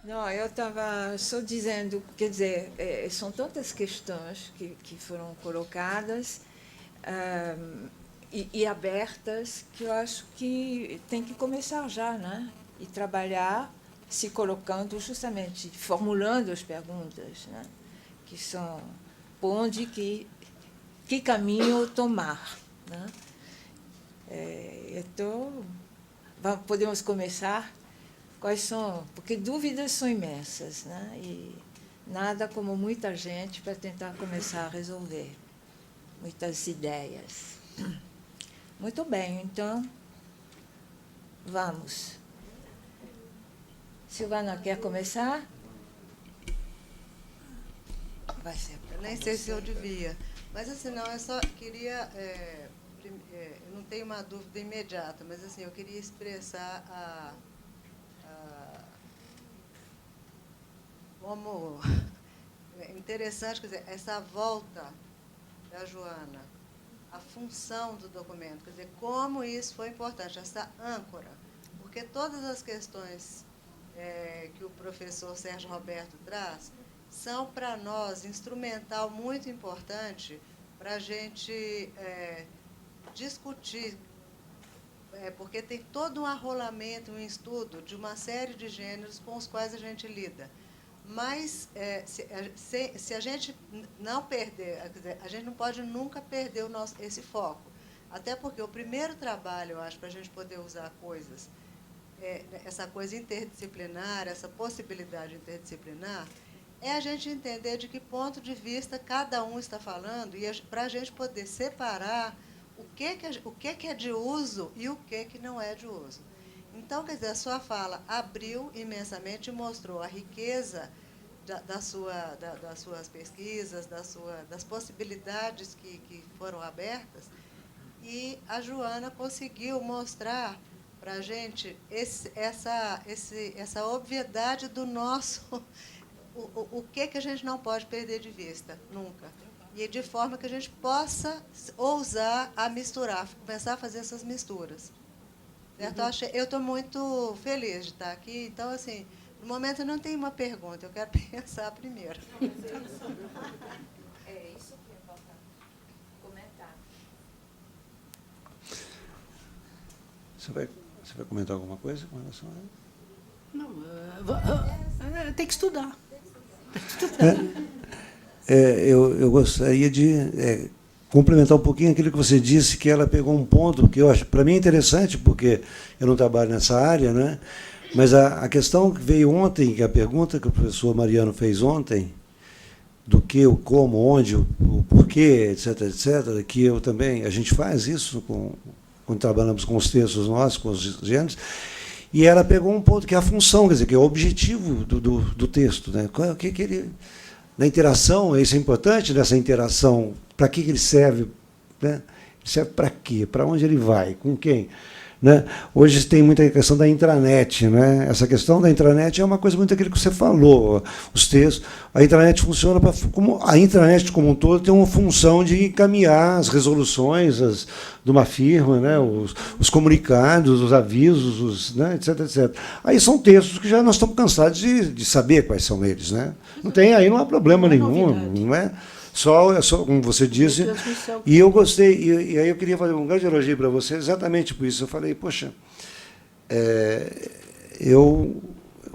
Não, eu estava só dizendo, quer dizer, são tantas questões que foram colocadas e abertas que eu acho que tem que começar já, né? E trabalhar se colocando justamente, formulando as perguntas, né? Que são por onde que caminho tomar, né? Então, podemos começar. Quais são? Porque dúvidas são imensas, né? E nada como muita gente para tentar começar a resolver muitas ideias. Muito bem, então vamos. Silvana, quer começar? Vai ser. Eu nem sei se eu devia. Mas, assim, não, eu só queria... eu não tenho uma dúvida imediata, mas, assim, eu queria expressar como é interessante, quer dizer, essa volta da Joana, a função do documento, quer dizer, como isso foi importante, essa âncora. Porque todas as questões que o professor Sérgio Roberto traz são, para nós, instrumental muito importante para a gente discutir, porque tem todo um arrolamento, um estudo de uma série de gêneros com os quais a gente lida. Mas, se a gente não perder, quer dizer, a gente não pode nunca perder esse foco. Até porque o primeiro trabalho, eu acho, para a gente poder usar coisas, essa coisa interdisciplinar, essa possibilidade interdisciplinar, é a gente entender de que ponto de vista cada um está falando e para a gente poder separar o que é de uso e o que não é de uso. Então, quer dizer, a sua fala abriu imensamente e mostrou a riqueza das suas pesquisas, das possibilidades que foram abertas, e a Joana conseguiu mostrar para a gente essa obviedade do nosso... O que a gente não pode perder de vista, nunca. E de forma que a gente possa ousar a misturar, começar a fazer essas misturas. Certo? Eu estou muito feliz de estar aqui. Então, assim, no momento eu não tenho uma pergunta, eu quero pensar primeiro. É isso que é importante comentar. Você vai comentar alguma coisa com relação a ela? Não, tem que estudar. Eu gostaria de complementar um pouquinho aquilo que você disse, que ela pegou um ponto que eu acho, para mim, é interessante, porque eu não trabalho nessa área, né? Mas a questão que veio ontem, que a pergunta que o professor Mariano fez ontem, do que, o como, onde, o porquê, etc., que eu também, a gente faz isso quando trabalhamos com os textos nossos, com os gêneros, e ela pegou um ponto que é a função, quer dizer, que é o objetivo do texto, né? O que ele... Na interação, isso é importante, nessa interação, para que ele serve? Né? Ele serve para quê? Para onde ele vai? Com quem? Né? Hoje tem muita questão da intranet. Né? Essa questão da intranet é uma coisa muito aquilo que você falou. Os textos, a intranet funciona como a intranet como um todo tem uma função de encaminhar as resoluções de uma firma, né? Os comunicados, os avisos, né? etc, etc. Aí são textos que já nós estamos cansados de saber quais são eles. Né? Aí não há problema nenhum, não é? Só, como você disse, e eu gostei, e aí eu queria fazer um grande elogio para você, exatamente por isso. Eu falei, poxa,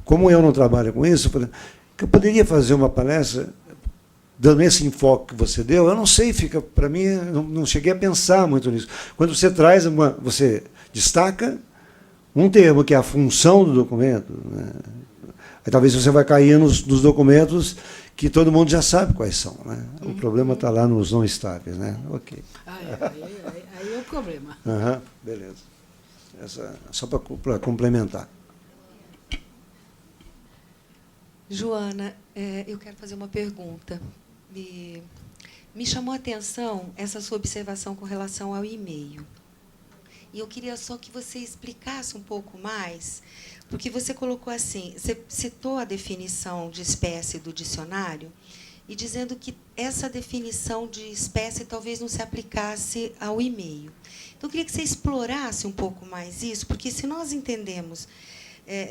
como eu não trabalho com isso, eu falei que eu poderia fazer uma palestra dando esse enfoque que você deu. Eu não sei, fica para mim, não cheguei a pensar muito nisso. Quando você traz você destaca um termo que é a função do documento, né? Aí, talvez você vai cair nos documentos que todo mundo já sabe quais são. Né? O problema está lá nos não estáveis. Né? Ok. Aí é o problema. Beleza. Só para complementar. Joana, eu quero fazer uma pergunta. Me chamou a atenção essa sua observação com relação ao e-mail. E eu queria só que você explicasse um pouco mais, porque você colocou assim, você citou a definição de espécie do dicionário, e dizendo que essa definição de espécie talvez não se aplicasse ao e-mail. Então, eu queria que você explorasse um pouco mais isso, porque se nós entendemos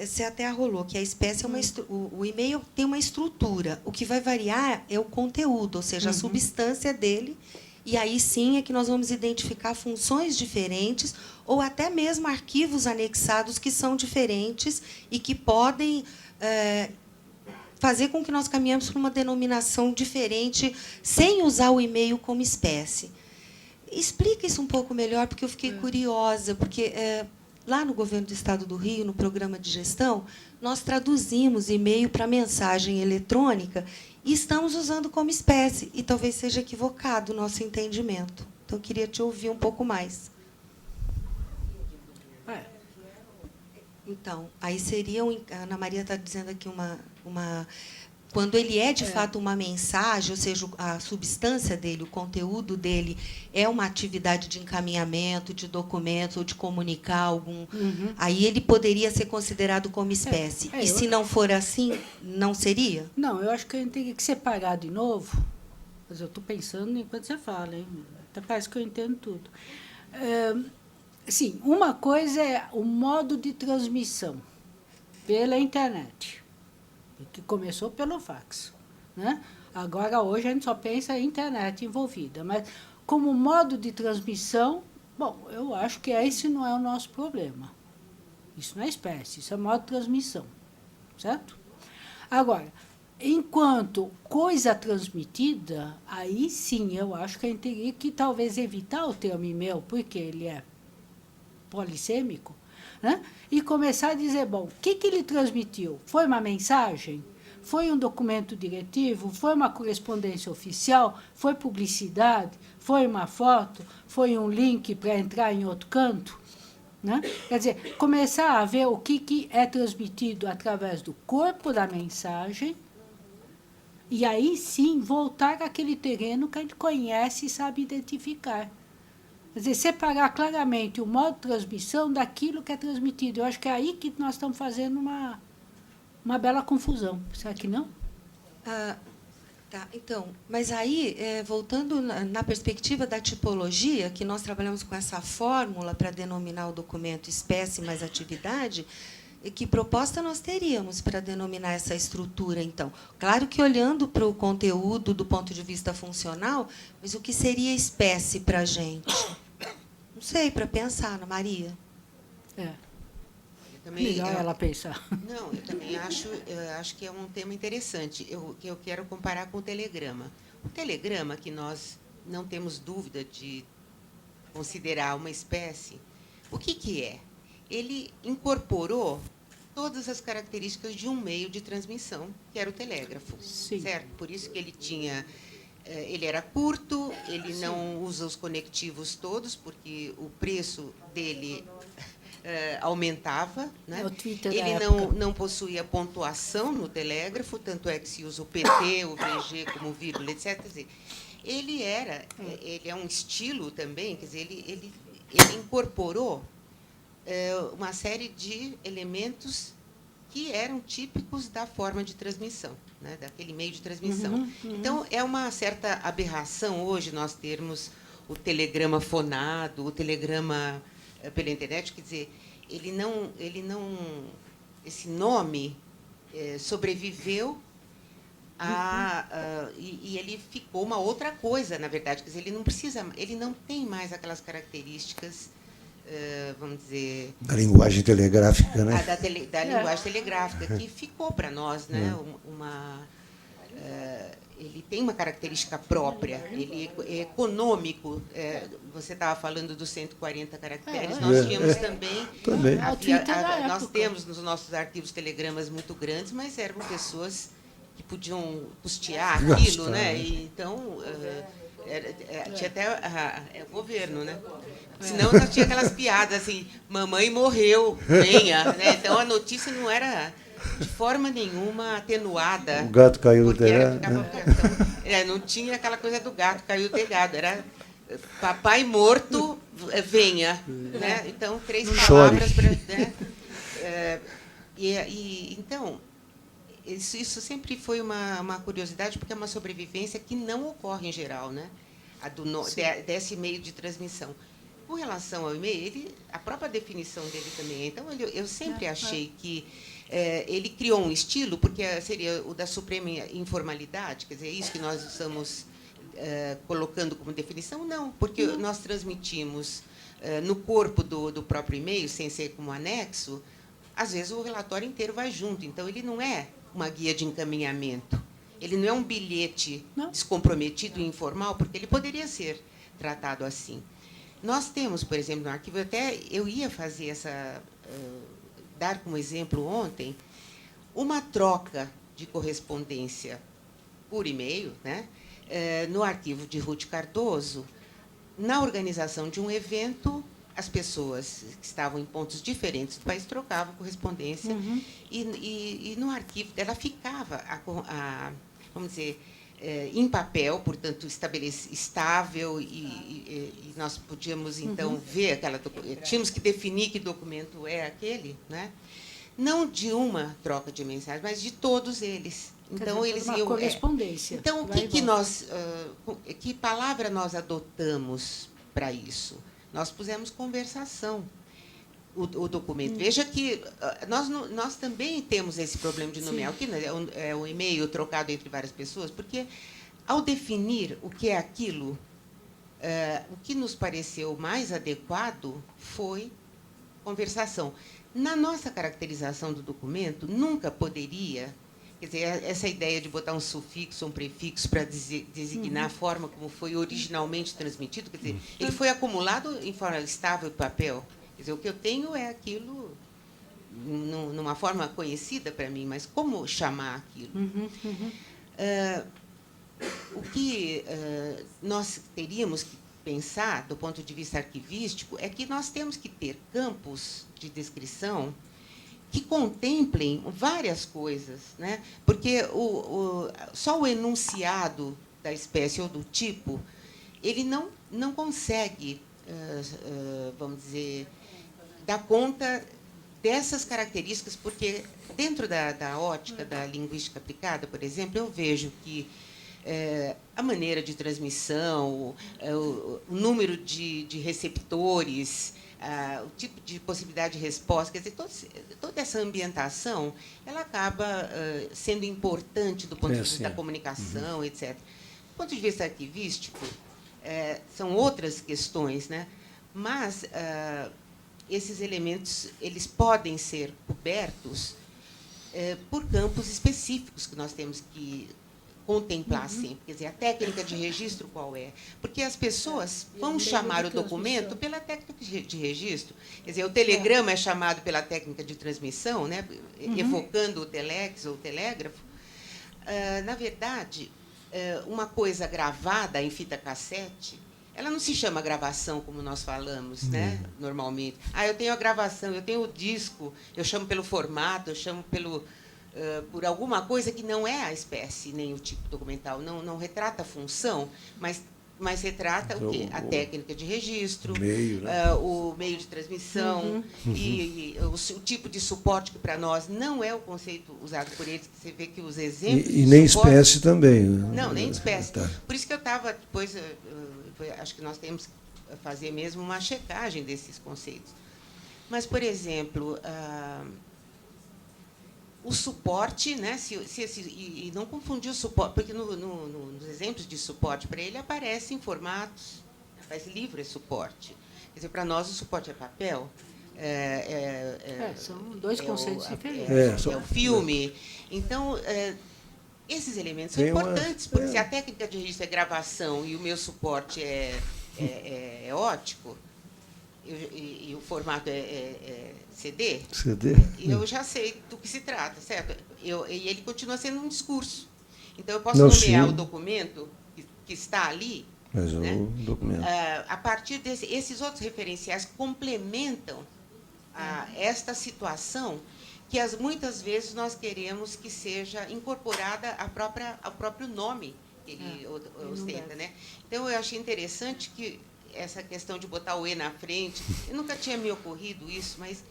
você até arrolou que a espécie é uma o e-mail tem uma estrutura. O que vai variar é o conteúdo, ou seja, a substância dele. E aí sim é que nós vamos identificar funções diferentes ou até mesmo arquivos anexados que são diferentes e que podem fazer com que nós caminhemos para uma denominação diferente sem usar o e-mail como espécie. Explica isso um pouco melhor, porque eu fiquei curiosa, porque lá no Governo do Estado do Rio, no programa de gestão, nós traduzimos e-mail para mensagem eletrônica e estamos usando como espécie, e talvez seja equivocado o nosso entendimento. Então, eu queria te ouvir um pouco mais. Então, aí seria, a Ana Maria está dizendo aqui quando ele é, de fato, uma mensagem, ou seja, a substância dele, o conteúdo dele, é uma atividade de encaminhamento de documentos ou de comunicar algum... Aí ele poderia ser considerado como espécie. E se não for assim, não seria? Não, eu acho que a gente tem que separar de novo. Mas eu estou pensando enquanto você fala, hein? Até parece que eu entendo tudo. Sim, uma coisa é o modo de transmissão pela internet, que começou pelo fax, né? Agora, hoje, a gente só pensa em internet envolvida. Mas, como modo de transmissão, bom, eu acho que esse não é o nosso problema. Isso não é espécie, isso é modo de transmissão, certo? Agora, enquanto coisa transmitida, aí sim, eu acho que a gente teria que talvez evitar o termo e-mail, porque ele é polissêmico, né? E começar a dizer, bom, o que ele transmitiu? Foi uma mensagem? Foi um documento diretivo? Foi uma correspondência oficial? Foi publicidade? Foi uma foto? Foi um link para entrar em outro canto? Né? Quer dizer, começar a ver o que é transmitido através do corpo da mensagem e aí sim voltar àquele terreno que a gente conhece e sabe identificar. Quer dizer, separar claramente o modo de transmissão daquilo que é transmitido. Eu acho que é aí que nós estamos fazendo uma bela confusão. Será que não? Tá, então, mas aí, voltando na perspectiva da tipologia, que nós trabalhamos com essa fórmula para denominar o documento espécie mais atividade, que proposta nós teríamos para denominar essa estrutura, então? Claro que olhando para o conteúdo do ponto de vista funcional, mas o que seria espécie para a gente? Não sei, para pensar, Ana Maria. Melhor ela pensar. Não, eu também acho que é um tema interessante, que eu quero comparar com o telegrama. O telegrama, que nós não temos dúvida de considerar uma espécie, o que é? Ele incorporou todas as características de um meio de transmissão, que era o telégrafo. Sim. Certo? Por isso que ele tinha... Ele era curto, ele não usa os conectivos todos, porque o preço dele aumentava. Né? É o Twitter ele da época. não possuía pontuação no telégrafo, tanto é que se usa o PT, o VG como vírgula, etc. Quer dizer, ele é um estilo também, quer dizer, ele incorporou uma série de elementos que eram típicos da forma de transmissão, né, daquele meio de transmissão. Então, é uma certa aberração hoje nós termos o telegrama fonado, o telegrama pela internet, quer dizer, esse nome sobreviveu e ele ficou uma outra coisa, na verdade, quer dizer, ele não tem mais aquelas características, vamos dizer... Da linguagem telegráfica, né? Da linguagem telegráfica, que ficou para nós, né? Ele tem uma característica própria, ele é econômico. Você estava falando dos 140 caracteres, nós tínhamos também... Nós temos nos nossos arquivos telegramas muito grandes, mas eram pessoas que podiam custear aquilo, né? E, então, tinha até o governo, né? Senão nós tinha aquelas piadas assim, mamãe morreu, venha. Né? Então a notícia não era de forma nenhuma atenuada. O gato caiu do telhado. Não tinha aquela coisa do gato caiu do telhado, era papai morto, venha. Né? Então, 3 palavras para. Né? Então, isso sempre foi uma curiosidade, porque é uma sobrevivência que não ocorre em geral, né? Desse meio de transmissão. com relação ao e-mail, a própria definição dele também. Então, eu sempre achei que ele criou um estilo, porque seria o da suprema informalidade, quer dizer, é isso que nós estamos colocando como definição? Não, porque nós transmitimos no corpo do próprio e-mail, sem ser como anexo, às vezes o relatório inteiro vai junto. Então, ele não é uma guia de encaminhamento. Ele não é um bilhete descomprometido e informal, porque ele poderia ser tratado assim. Nós temos, por exemplo, no arquivo, até eu ia fazer dar como exemplo ontem, uma troca de correspondência por e-mail, né, no arquivo de Ruth Cardoso. Na organização de um evento, as pessoas que estavam em pontos diferentes do país trocavam correspondência, e no arquivo ela ficava, vamos dizer, em papel, portanto, estável, e nós podíamos, então, ver tínhamos que definir que documento é aquele, né? Não de uma troca de mensagens, mas de todos eles. Então, eles iam... correspondência. Então, que palavra nós adotamos para isso? Nós pusemos conversação. O documento. Veja que nós também temos esse problema de nomear. O que é um e-mail trocado entre várias pessoas, porque, ao definir o que é aquilo, o que nos pareceu mais adequado foi conversação. Na nossa caracterização do documento, nunca poderia... Quer dizer, essa ideia de botar um sufixo, um prefixo para designar a forma como foi originalmente transmitido, quer dizer, ele foi acumulado em forma estável em papel. Quer dizer, o que eu tenho é aquilo numa forma conhecida para mim, mas como chamar aquilo? O que nós teríamos que pensar, do ponto de vista arquivístico, é que nós temos que ter campos de descrição que contemplem várias coisas, né? Porque só o enunciado da espécie ou do tipo, ele não consegue, vamos dizer, dar conta dessas características, porque, dentro da ótica da linguística aplicada, por exemplo, eu vejo que a maneira de transmissão, o número de receptores, o tipo de possibilidade de resposta, quer dizer, toda essa ambientação, ela acaba sendo importante do ponto de vista da comunicação, etc. Do ponto de vista arquivístico, são outras questões, né? Mas esses elementos eles podem ser cobertos por campos específicos que nós temos que contemplar sempre. Quer dizer, a técnica de registro qual é? Porque as pessoas vão chamar o documento pela técnica de registro. Quer dizer, o telegrama é chamado pela técnica de transmissão, né? Evocando o telex ou o telégrafo. Na verdade, uma coisa gravada em fita cassete, ela não se chama gravação como nós falamos, né? Normalmente. Eu tenho a gravação, eu tenho o disco, eu chamo pelo formato, eu chamo por alguma coisa que não é a espécie, nem o tipo documental, não retrata a função, mas retrata o quê? A técnica de registro, o meio de transmissão, e o tipo de suporte, que para nós não é o conceito usado por eles, que você vê que os exemplos... E nem espécie também. Não, nem espécie. Por isso que eu estava, depois, acho que nós temos que fazer mesmo uma checagem desses conceitos. Mas, por exemplo... o suporte, né? E não confundir o suporte, porque nos exemplos de suporte para ele aparecem formatos, faz livro é suporte. Quer dizer, para nós o suporte é papel. São dois conceitos diferentes. É o filme. Então, esses elementos são importantes, porque se a técnica de registro é gravação e o meu suporte é ótico, e o formato é CD, eu já sei do que se trata, certo? E ele continua sendo um discurso. Então, eu posso nomear o documento que está ali, mas né? O documento. A partir esses outros referenciais complementam esta situação que muitas vezes nós queremos que seja incorporada ao próprio nome que ele ostenta, né? Então, eu achei interessante que essa questão de botar o E na frente, eu nunca tinha me ocorrido isso, mas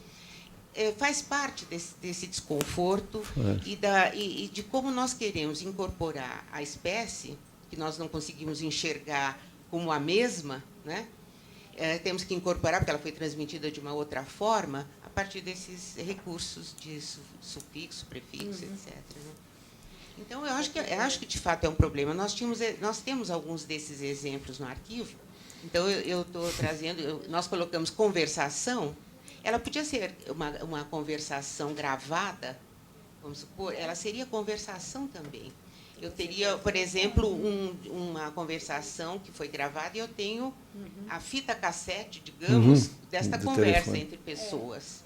faz parte desse desconforto e de como nós queremos incorporar a espécie, que nós não conseguimos enxergar como a mesma, né? temos que incorporar, porque ela foi transmitida de uma outra forma, a partir desses recursos de sufixo, prefixo, etc. Né? Então, eu acho que, de fato, é um problema. Nós temos alguns desses exemplos no arquivo. Então, eu estou trazendo... Nós colocamos conversação. Ela podia ser uma conversação gravada, vamos supor, ela seria conversação também. Eu teria, por exemplo, uma conversação que foi gravada e eu tenho a fita cassete, digamos, desta conversa entre pessoas.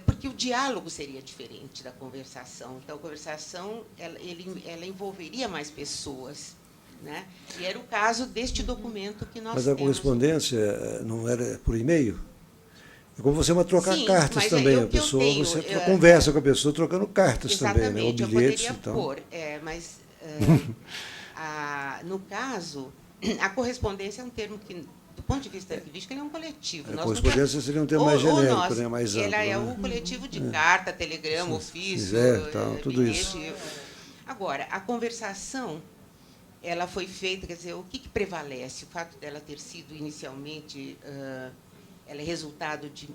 Porque o diálogo seria diferente da conversação. Então, a conversação ela envolveria mais pessoas. Né? E era o caso deste documento que nós temos. Mas a correspondência não era por e-mail? É como você trocar Sim, cartas também. A pessoa, você conversa com a pessoa trocando cartas também, né? Ou bilhetes. Eu poderia pôr, mas no caso, a correspondência é um termo que, do ponto de vista arquivístico, ele é um coletivo. A correspondência seria um termo mais genérico, né? Mais amplo. Ela é um coletivo de carta, telegrama, ofício, tudo bilhete. isso. Agora, a conversação, ela foi feita, quer dizer, o que prevalece? O fato dela ter sido inicialmente... ela é resultado de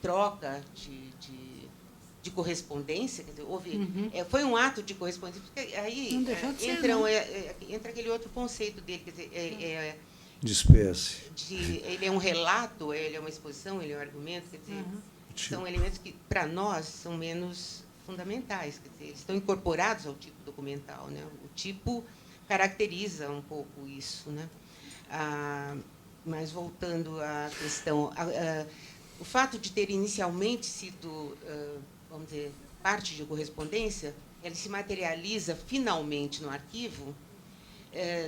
troca de correspondência, quer dizer, foi um ato de correspondência, porque aí entra aquele outro conceito dele, quer dizer, de espécie. Ele é um relato, ele é uma exposição, ele é um argumento, quer dizer, são elementos que, para nós, são menos fundamentais, quer dizer, eles estão incorporados ao tipo documental, né? O tipo caracteriza um pouco isso, né? Mas, voltando à questão, o fato de ter inicialmente sido, vamos dizer, parte de correspondência, ele se materializa finalmente no arquivo,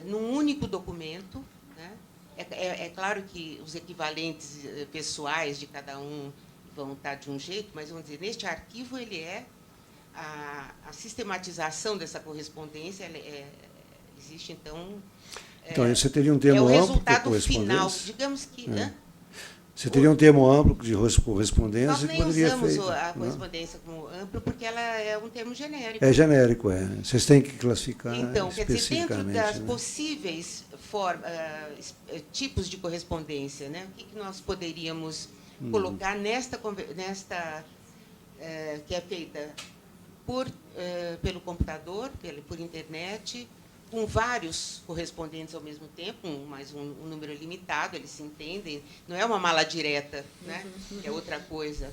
num único documento. Né? É claro que os equivalentes pessoais de cada um vão estar de um jeito, mas, vamos dizer, neste arquivo ele é a sistematização dessa correspondência, existe, então... Então, você teria um termo amplo de correspondência? Final, digamos que... Você teria um termo amplo de correspondência? Nós nem usamos a correspondência como amplo, porque ela é um termo genérico. É genérico, Vocês têm que classificar então, quer dizer, dentro das né? possíveis tipos de correspondência, né? O que nós poderíamos colocar nesta que é feita pelo computador, por internet, com vários correspondentes ao mesmo tempo, mas um número limitado, eles se entendem. Não é uma mala direta, né? Que é outra coisa.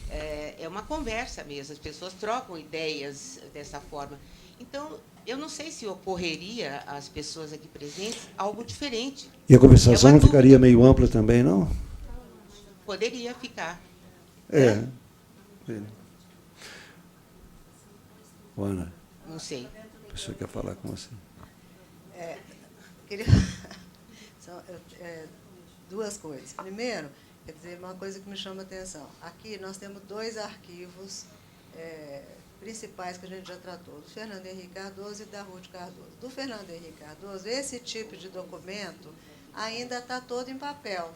É uma conversa mesmo, as pessoas trocam ideias dessa forma. Então, eu não sei se ocorreria às pessoas aqui presentes algo diferente. E a conversação não ficaria meio ampla também, não? Poderia ficar. Ana? Não sei. A pessoa quer falar com você. Queria... São duas coisas. Primeiro, quer dizer, uma coisa que me chama a atenção. Aqui nós temos 2 arquivos principais que a gente já tratou, do Fernando Henrique Cardoso e da Ruth Cardoso. Do Fernando Henrique Cardoso, esse tipo de documento ainda está todo em papel.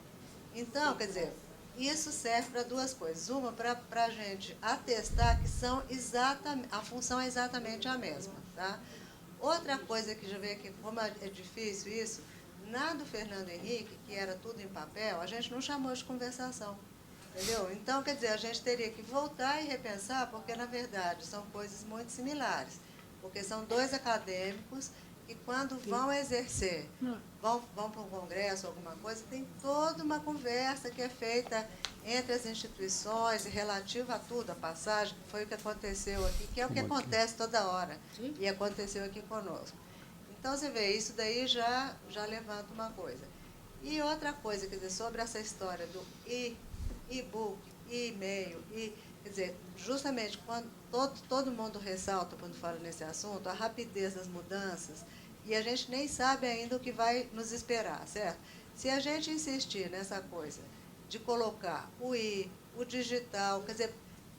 Então, quer dizer, isso serve para 2 coisas. Uma, para a gente atestar que a função é exatamente a mesma. Tá? Outra coisa que já veio aqui, como é difícil isso, na do Fernando Henrique, que era tudo em papel, a gente não chamou de conversação. Entendeu? Então, quer dizer, a gente teria que voltar e repensar, porque, na verdade, são coisas muito similares. Porque são 2 acadêmicos que, quando vão exercer, vão para um congresso, alguma coisa, tem toda uma conversa que é feita entre as instituições e relativa a tudo, a passagem, que foi o que aconteceu aqui, que é o que acontece toda hora, e aconteceu aqui conosco. Então, você vê, isso daí já levanta uma coisa. E outra coisa, quer dizer, sobre essa história do e-book, e-mail, quer dizer, justamente quando todo mundo ressalta, quando fala nesse assunto, a rapidez das mudanças, e a gente nem sabe ainda o que vai nos esperar, certo? Se a gente insistir nessa coisa de colocar o digital, quer dizer,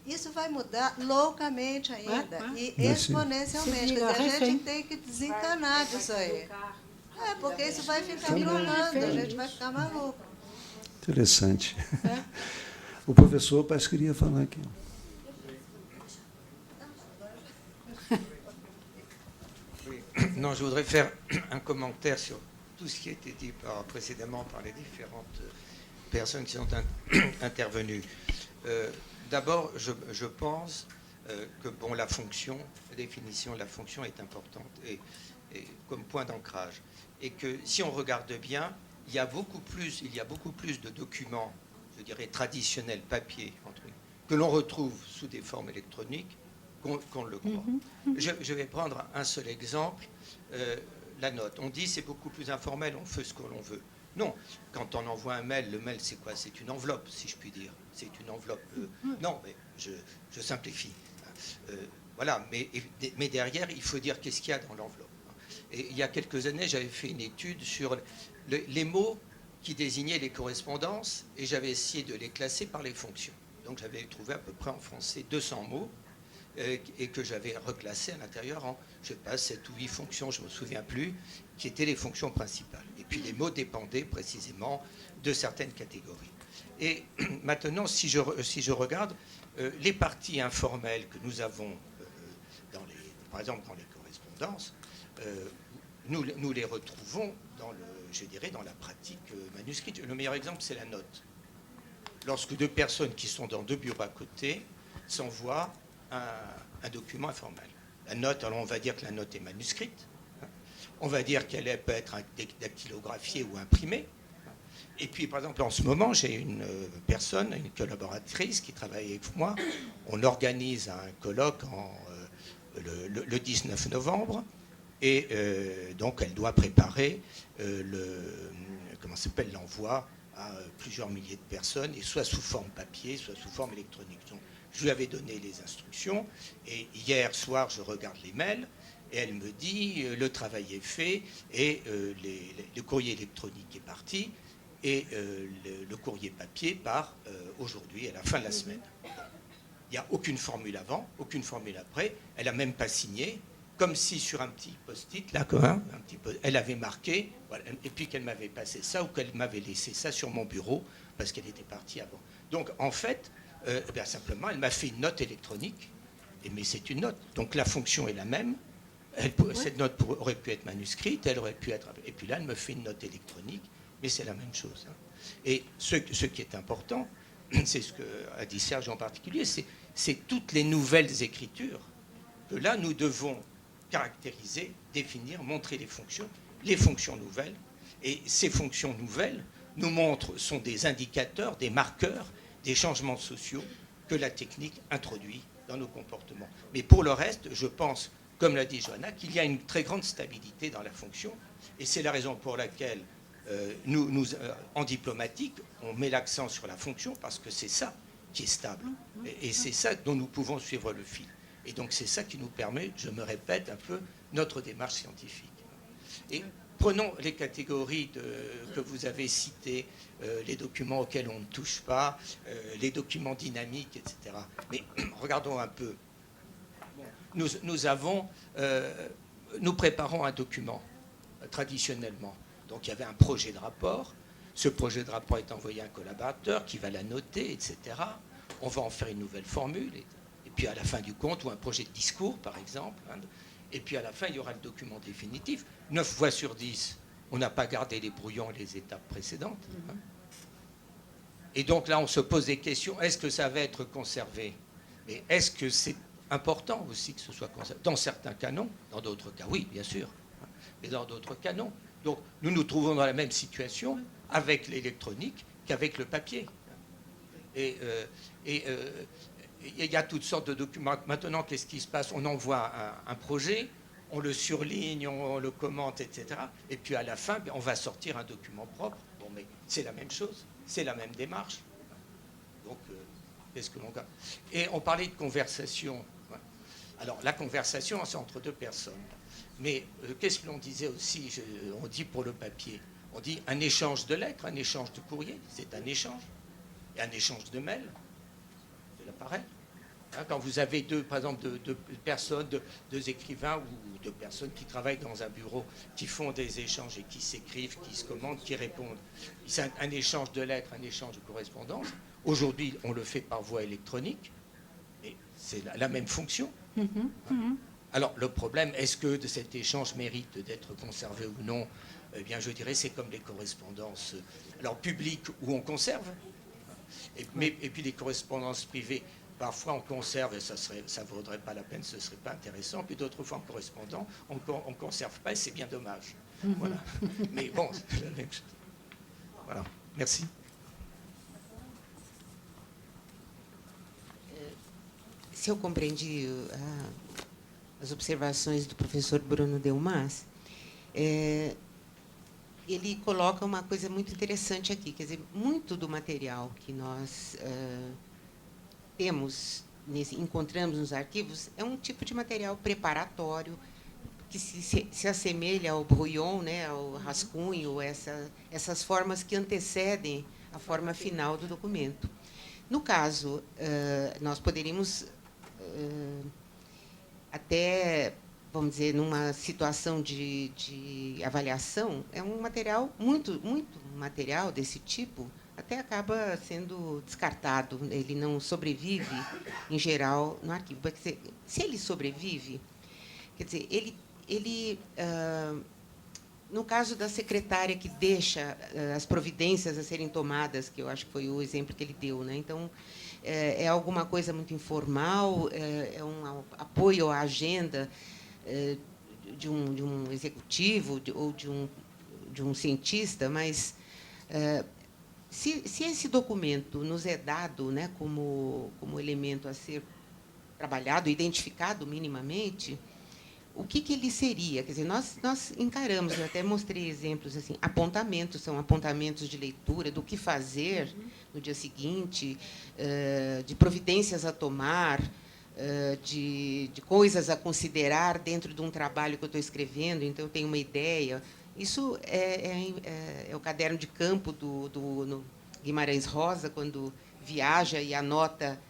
isso vai mudar loucamente ainda, e exponencialmente. Quer dizer, a gente tem que desencanar disso aí. Porque isso vai ficar trocando, a gente vai ficar maluco. Interessante. O professor parece que queria falar aqui. Non, je voudrais faire un commentaire sur tout ce qui a été dit précédemment par les différentes personnes qui sont intervenues. D'abord, je pense que bon, la définition de la fonction est importante et comme point d'ancrage. Et que si on regarde bien, il y a beaucoup plus de documents, je dirais traditionnels, papier, que l'on retrouve sous des formes électroniques qu'on le croit. Je vais prendre un seul exemple, la note. On dit c'est beaucoup plus informel, on fait ce que l'on veut. Non, quand on envoie un mail, le mail c'est quoi? C'est une enveloppe, si je puis dire. C'est une enveloppe. Non, mais je simplifie. Voilà, mais derrière, il faut dire qu'est-ce qu'il y a dans l'enveloppe. Et il y a quelques années, j'avais fait une étude sur les mots qui désignaient les correspondances et j'avais essayé de les classer par les fonctions. Donc j'avais trouvé à peu près en français 200 mots et que j'avais reclassé à l'intérieur en, je ne sais pas, 7 ou 8 fonctions, je ne me souviens plus, qui étaient les fonctions principales. Et puis les mots dépendaient précisément de certaines catégories. Et maintenant, si je regarde les parties informelles que nous avons, par exemple dans les correspondances, nous les retrouvons dans la pratique manuscrite. Le meilleur exemple, c'est la note. Lorsque deux personnes qui sont dans deux bureaux à côté s'envoient un document informel. La note, alors on va dire que la note est manuscrite. On va dire qu'elle peut être dactylographiée ou imprimée. Et puis, par exemple, en ce moment, j'ai une collaboratrice qui travaille avec moi. On organise un colloque le 19 novembre. Et donc, elle doit préparer l'envoi à plusieurs milliers de personnes, et soit sous forme papier, soit sous forme électronique. Donc, je lui avais donné les instructions, et hier soir, je regarde les mails, et elle me dit, le travail est fait, et le courrier électronique est parti, et le courrier papier part aujourd'hui, à la fin de la semaine. Il n'y a aucune formule avant, aucune formule après, elle n'a même pas signé, comme si sur un petit post-it, là, elle avait marqué, voilà, et puis qu'elle m'avait passé ça, ou qu'elle m'avait laissé ça sur mon bureau, parce qu'elle était partie avant. Donc, en fait, simplement, elle m'a fait une note électronique, mais c'est une note. Donc, la fonction est la même. Cette note aurait pu être manuscrite, elle aurait pu être... Et puis là, elle me fait une note électronique, mais c'est la même chose. Et ce qui est important, c'est ce qu'a dit Serge en particulier, c'est toutes les nouvelles écritures que là, nous devons caractériser, définir, montrer les fonctions nouvelles. Et ces fonctions nouvelles sont des indicateurs, des marqueurs, des changements sociaux que la technique introduit dans nos comportements. Mais pour le reste, je pense, comme l'a dit Johanna, qu'il y a une très grande stabilité dans la fonction. Et c'est la raison pour laquelle en diplomatique, on met l'accent sur la fonction, parce que c'est ça qui est stable. Et c'est ça dont nous pouvons suivre le fil. Et donc c'est ça qui nous permet, je me répète un peu, notre démarche scientifique. Et prenons les catégories que vous avez citées, les documents auxquels on ne touche pas, les documents dynamiques, etc. Mais regardons un peu. Nous préparons un document, traditionnellement. Donc il y avait un projet de rapport. Ce projet de rapport est envoyé à un collaborateur qui va la noter, etc. On va en faire une nouvelle formule. Et puis à la fin du compte, ou un projet de discours, par exemple. Et puis à la fin, il y aura le document définitif. 9 fois sur 10, on n'a pas gardé les brouillons et les étapes précédentes. Et donc là, on se pose des questions. Est-ce que ça va être conservé? Mais est-ce que c'est important aussi que ce soit conservé? Dans certains cas, non. Dans d'autres cas, oui, bien sûr. Mais dans d'autres cas, non. Donc nous nous trouvons dans la même situation avec l'électronique qu'avec le papier. Et il y a toutes sortes de documents. Maintenant, qu'est-ce qui se passe? On envoie un projet, on le surligne, on le commente, etc. Et puis à la fin, on va sortir un document propre. Bon, mais c'est la même chose, c'est la même démarche. Donc, qu'est-ce que l'on garde? Et on parlait de conversation. Alors, la conversation, c'est entre deux personnes. Mais qu'est-ce que l'on disait aussi? On dit pour le papier, on dit un échange de lettres, un échange de courrier, c'est un échange. Et un échange de mails, c'est l'appareil. Quand vous avez par exemple, deux personnes, deux écrivains ou deux personnes qui travaillent dans un bureau, qui font des échanges et qui s'écrivent, qui se commandent, qui répondent. C'est un échange de lettres, un échange de correspondance. Aujourd'hui, on le fait par voie électronique, et c'est la même fonction. Alors, le problème, est-ce que de cet échange mérite d'être conservé ou non? Eh bien, je dirais, c'est comme les correspondances, alors publiques où on conserve, et puis les correspondances privées, parfois on conserve et ça ne vaudrait pas la peine, ce ne serait pas intéressant, puis d'autres fois en correspondant, on ne conserve pas et c'est bien dommage. Voilà. Mais bon, c'est la même chose. Voilà, merci. Se eu compreendi as observações do professor Bruno Delmas, ele coloca uma coisa muito interessante aqui, quer dizer, muito do material que nós encontramos nos arquivos é um tipo de material preparatório que se assemelha ao brouillon, né, ao rascunho, essas formas que antecedem a forma final do documento. No caso, nós poderíamos até, vamos dizer, numa situação de avaliação, é um material, muito material desse tipo, até acaba sendo descartado, ele não sobrevive, em geral, no arquivo. Quer dizer, se ele sobrevive, quer dizer, ele no caso da secretária que deixa as providências a serem tomadas, que eu acho que foi o exemplo que ele deu, né? Então, é alguma coisa muito informal, é um apoio à agenda de um executivo ou de um cientista, mas se esse documento nos é dado, né, como elemento a ser trabalhado, identificado minimamente, o que ele seria? Quer dizer, nós encaramos, eu até mostrei exemplos assim, apontamentos, são apontamentos de leitura, do que fazer no dia seguinte, de providências a tomar, de coisas a considerar dentro de um trabalho que eu estou escrevendo, então eu tenho uma ideia. Isso é o caderno de campo do Guimarães Rosa, quando viaja e anota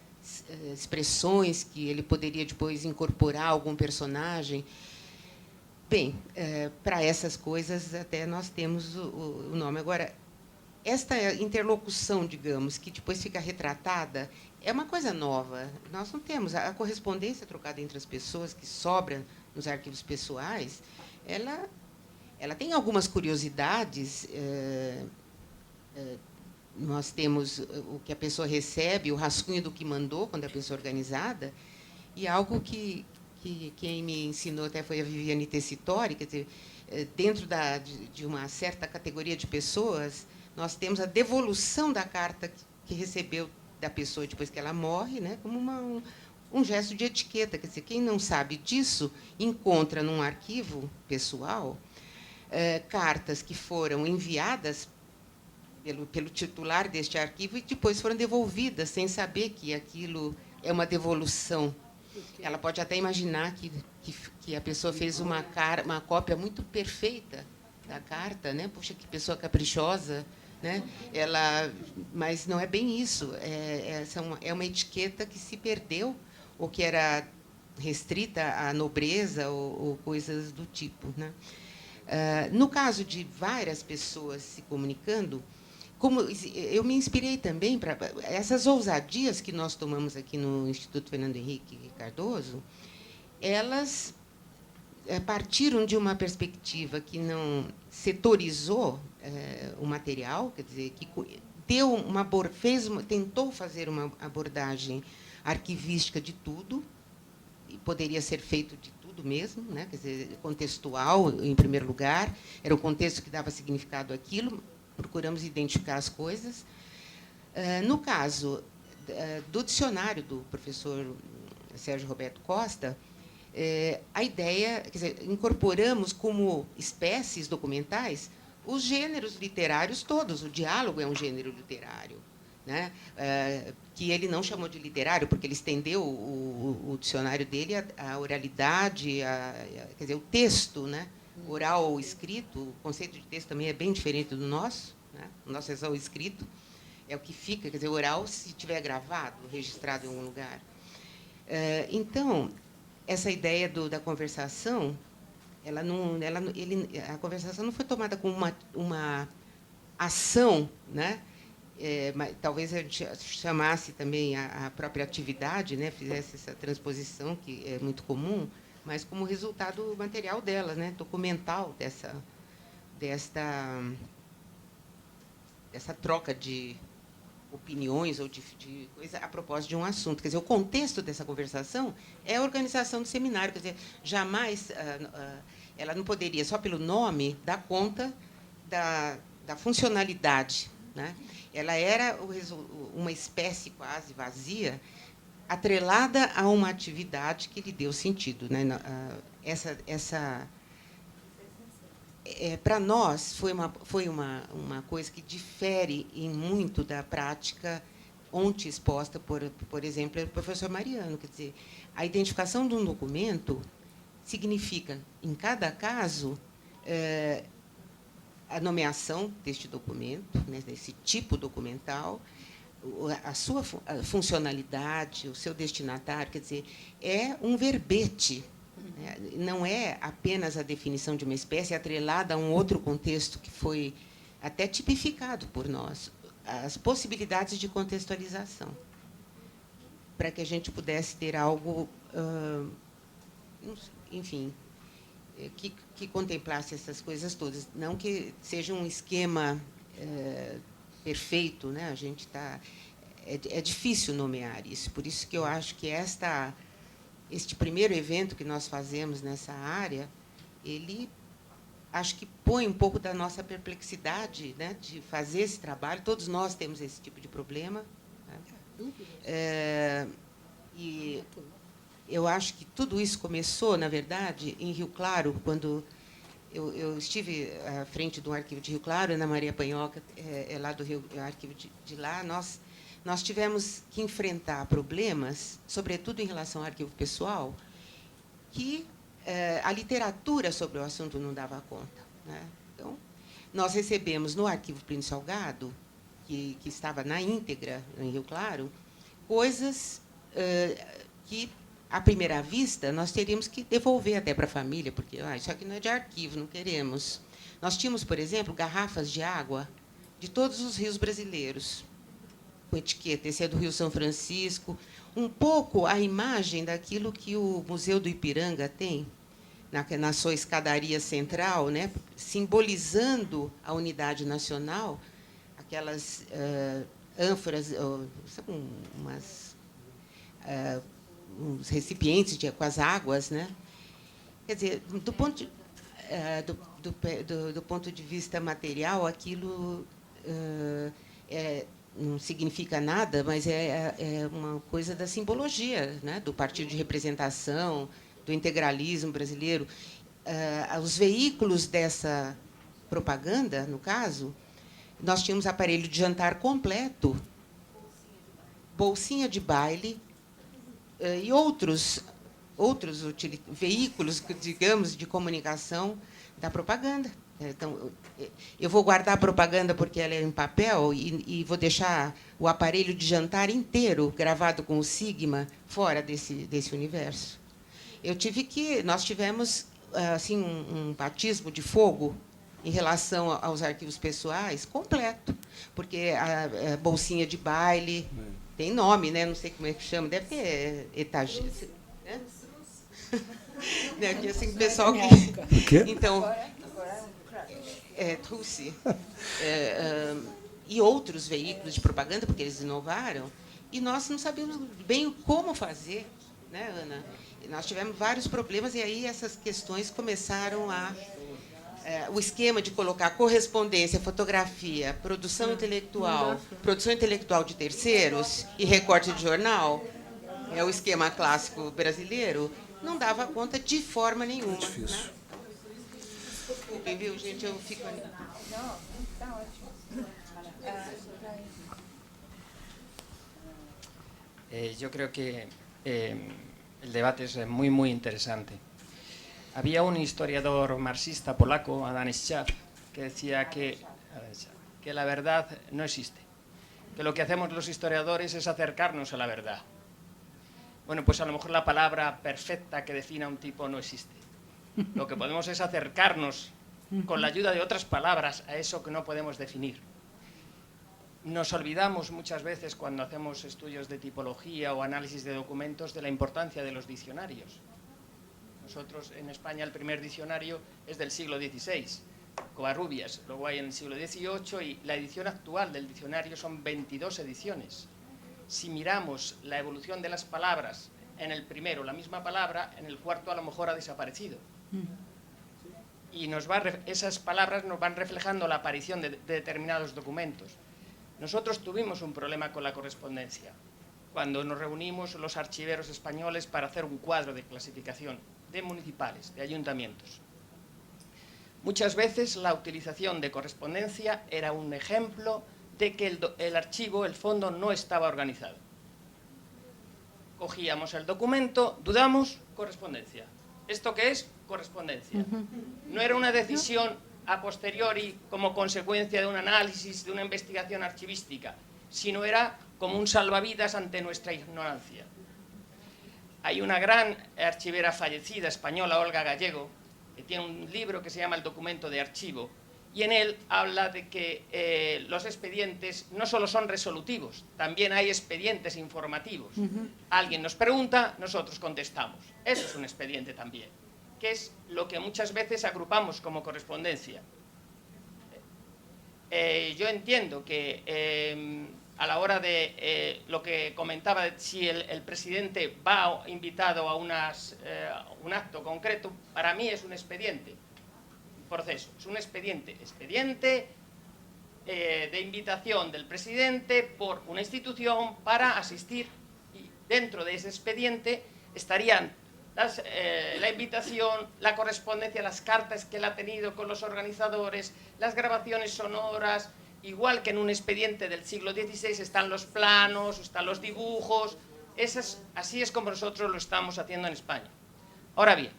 expressões que ele poderia depois incorporar a algum personagem. Bem, para essas coisas até nós temos o nome. Agora, esta interlocução, digamos, que depois fica retratada, é uma coisa nova. Nós não temos a correspondência trocada entre as pessoas que sobra nos arquivos pessoais. Ela tem algumas curiosidades. Nós temos o que a pessoa recebe, o rascunho do que mandou, quando a pessoa é organizada, e algo que quem me ensinou até foi a Viviane Tessitori, quer dizer, dentro de uma certa categoria de pessoas, nós temos a devolução da carta que recebeu da pessoa depois que ela morre, né, como um gesto de etiqueta. Quer dizer, quem não sabe disso encontra num arquivo pessoal cartas que foram enviadas pelo titular deste arquivo e depois foram devolvidas, sem saber que aquilo é uma devolução. Ela pode até imaginar que a pessoa fez uma cópia muito perfeita da carta, né? Puxa, que pessoa caprichosa, né? Mas não é bem isso. É uma etiqueta que se perdeu, ou que era restrita à nobreza ou coisas do tipo, né? No caso de várias pessoas se comunicando, como eu me inspirei também para essas ousadias que nós tomamos aqui no Instituto Fernando Henrique Cardoso, elas partiram de uma perspectiva que não setorizou o material, quer dizer, que deu tentou fazer uma abordagem arquivística de tudo, e poderia ser feito de tudo mesmo, né? Quer dizer, contextual, em primeiro lugar, era o contexto que dava significado àquilo. Procuramos identificar as coisas. No caso do dicionário do professor Sérgio Roberto Costa, a ideia, quer dizer, incorporamos como espécies documentais os gêneros literários todos. O diálogo é um gênero literário, né? Que ele não chamou de literário, porque ele estendeu o dicionário dele à oralidade, quer dizer, o texto, né? Oral ou escrito. O conceito de texto também é bem diferente do nosso, né? O nosso é só o escrito, é o que fica, quer dizer, oral se tiver gravado, registrado em algum lugar. Então, essa ideia da conversação, a conversação não foi tomada como uma ação, né? Mas talvez a gente chamasse também a própria atividade, né? Fizesse essa transposição, que é muito comum, mas como resultado material dela, né, documental dessa troca de opiniões ou de coisa a propósito de um assunto. Quer dizer, o contexto dessa conversação é a organização do seminário. Quer dizer, jamais ela não poderia, só pelo nome, dar conta da funcionalidade, né? Ela era uma espécie quase vazia, atrelada a uma atividade que lhe deu sentido, né? Para nós, foi uma coisa que difere em muito da prática ontem exposta, por exemplo, pelo professor Mariano. Quer dizer, a identificação de um documento significa, em cada caso, a nomeação deste documento, né, desse tipo documental, a sua funcionalidade, o seu destinatário, quer dizer, é um verbete, né? Não é apenas a definição de uma espécie atrelada a um outro contexto que foi até tipificado por nós, as possibilidades de contextualização, para que a gente pudesse ter algo, enfim, que contemplasse essas coisas todas. Não que seja um esquema perfeito, né? A gente está... É difícil nomear isso, por isso que eu acho que este primeiro evento que nós fazemos nessa área, ele acho que põe um pouco da nossa perplexidade, né, de fazer esse trabalho. Todos nós temos esse tipo de problema, né? E eu acho que tudo isso começou, na verdade, em Rio Claro, quando eu estive à frente do arquivo de Rio Claro. Ana Maria Panhoca é lá do Rio, arquivo de lá. Nós tivemos que enfrentar problemas, sobretudo em relação ao arquivo pessoal, que a literatura sobre o assunto não dava conta, né? Então, nós recebemos no arquivo Plínio Salgado, que estava na íntegra em Rio Claro, coisas que, à primeira vista, nós teríamos que devolver até para a família, porque isso aqui não é de arquivo, não queremos. Nós tínhamos, por exemplo, garrafas de água de todos os rios brasileiros, com etiqueta. Esse é do Rio São Francisco. Um pouco a imagem daquilo que o Museu do Ipiranga tem, na sua escadaria central, né, simbolizando a unidade nacional, aquelas ânforas, são uns recipientes com as águas, né? Quer dizer, do ponto de vista material, aquilo não significa nada, mas é uma coisa da simbologia, né, do partido de representação, do integralismo brasileiro. Os veículos dessa propaganda, no caso, nós tínhamos aparelho de jantar completo, bolsinha de baile e outros veículos, digamos, de comunicação da propaganda. Então, eu vou guardar a propaganda porque ela é em papel e vou deixar o aparelho de jantar inteiro gravado com o Sigma fora desse universo. Nós tivemos assim um batismo de fogo em relação aos arquivos pessoais completo, porque a bolsinha de baile tem nome, né? Não sei como é que chama, deve ter etagem, né? Que assim, pessoal que então trouxe e outros veículos de propaganda, porque eles inovaram, e nós não sabíamos bem como fazer, né, Ana? E nós tivemos vários problemas, e aí essas questões começaram o esquema de colocar correspondência, fotografia, produção intelectual de terceiros e recorte de jornal, é o esquema clássico brasileiro, não dava conta de forma nenhuma. É difícil. Né? Desculpem, viu, gente? Eu fico... Não, está ótimo. Yo creo que el debate es muy, muy interesante. Había un historiador marxista polaco, Adam Schaff, que decía que la verdad no existe, que lo que hacemos los historiadores es acercarnos a la verdad. Bueno, pues a lo mejor la palabra perfecta que define a un tipo no existe. Lo que podemos es acercarnos con la ayuda de otras palabras a eso que no podemos definir. Nos olvidamos muchas veces cuando hacemos estudios de tipología o análisis de documentos de la importancia de los diccionarios. Nos nosotros en España el primer diccionario es del siglo XVI, Covarrubias, luego hay en el siglo XVIII y la edición actual del diccionario son 22 ediciones. Si miramos la evolución de las palabras, en el primero la misma palabra, en el cuarto a lo mejor ha desaparecido. Y esas palabras nos van reflejando la aparición de determinados documentos. Nosotros tuvimos un problema con la correspondencia, cuando nos reunimos los archiveros españoles para hacer un cuadro de clasificación de municipales, de ayuntamientos. Muchas veces la utilización de correspondencia era un ejemplo de que el archivo, el fondo, no estaba organizado. Cogíamos el documento, dudamos, correspondencia. ¿Esto qué es? Correspondencia. No era una decisión a posteriori como consecuencia de un análisis, de una investigación archivística, sino era como un salvavidas ante nuestra ignorancia. Hay una gran archivera fallecida española, Olga Gallego, que tiene un libro que se llama El documento de archivo, y en él habla de que los expedientes no solo son resolutivos, también hay expedientes informativos. Alguien nos pregunta, nosotros contestamos. Eso es un expediente también, que es lo que muchas veces agrupamos como correspondencia. Yo entiendo que a la hora de lo que comentaba, si el presidente va invitado a un acto concreto, para mí es un expediente. Proceso, es un expediente de invitación del presidente por una institución para asistir, y dentro de ese expediente estarían la invitación, la correspondencia, las cartas que él ha tenido con los organizadores, las grabaciones sonoras, igual que en un expediente del siglo XVI están los planos, están los dibujos. Así es como nosotros lo estamos haciendo en España. Ahora bien,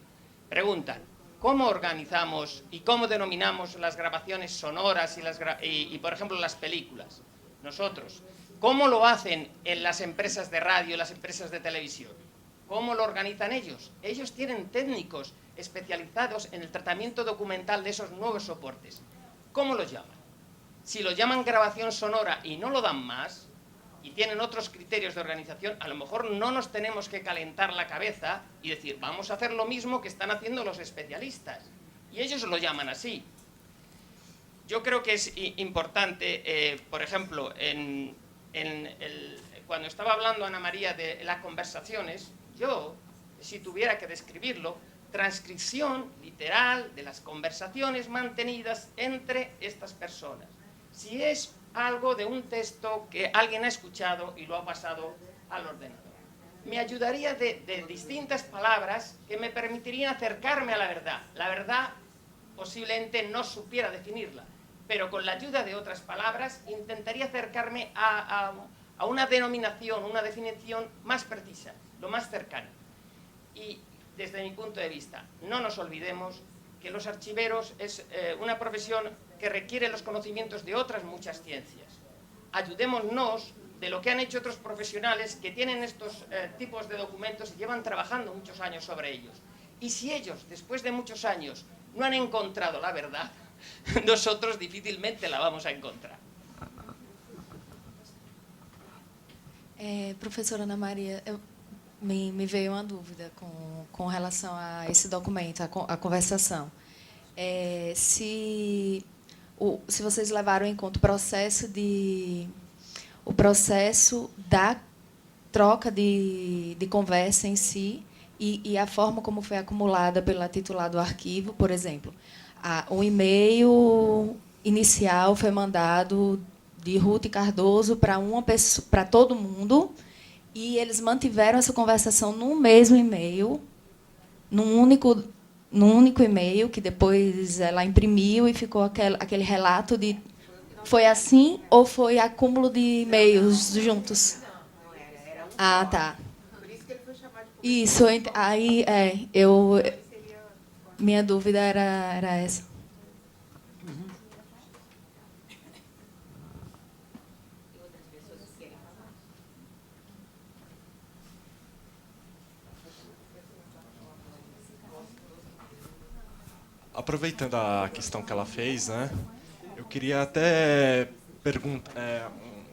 preguntan, ¿cómo organizamos y cómo denominamos las grabaciones sonoras y, por ejemplo, las películas? Nosotros. ¿Cómo lo hacen en las empresas de radio, las empresas de televisión? ¿Cómo lo organizan ellos? Ellos tienen técnicos especializados en el tratamiento documental de esos nuevos soportes. ¿Cómo los llaman? Si lo llaman grabación sonora y no lo dan más, y tienen otros criterios de organización, a lo mejor no nos tenemos que calentar la cabeza y decir, vamos a hacer lo mismo que están haciendo los especialistas. Y ellos lo llaman así. Yo creo que es importante, por ejemplo, cuando estaba hablando Ana María de las conversaciones, yo, si tuviera que describirlo, transcripción literal de las conversaciones mantenidas entre estas personas. Si es algo de un texto que alguien ha escuchado y lo ha pasado al ordenador. Me ayudaría de distintas palabras que me permitirían acercarme a la verdad. La verdad posiblemente no supiera definirla, pero con la ayuda de otras palabras intentaría acercarme a una denominación, una definición más precisa, lo más cercana. Y desde mi punto de vista, no nos olvidemos que los archiveros es una profesión que requiere los conocimientos de otras muchas ciencias. Ayudémonos de lo que han hecho otros profesionales que tienen estos tipos de documentos y llevan trabajando muchos años sobre ellos. Y si ellos, después de muchos años, no han encontrado la verdad, nosotros difícilmente la vamos a encontrar. Professora Ana Maria, me veio uma dúvida com relação a esse documento, a conversação. Se vocês levaram em conta o processo da troca de conversa em si e a forma como foi acumulada pela titular do arquivo, por exemplo. O e-mail inicial foi mandado de Ruth Cardoso para todo mundo, e eles mantiveram essa conversação num mesmo e-mail, num único e-mail, que depois ela imprimiu e ficou aquele relato de... Foi assim ou foi acúmulo de e-mails juntos? Não era Ah, tá. Por isso que ele foi chamado de... Isso, aí minha dúvida era essa. Aproveitando a questão que ela fez, né, eu queria até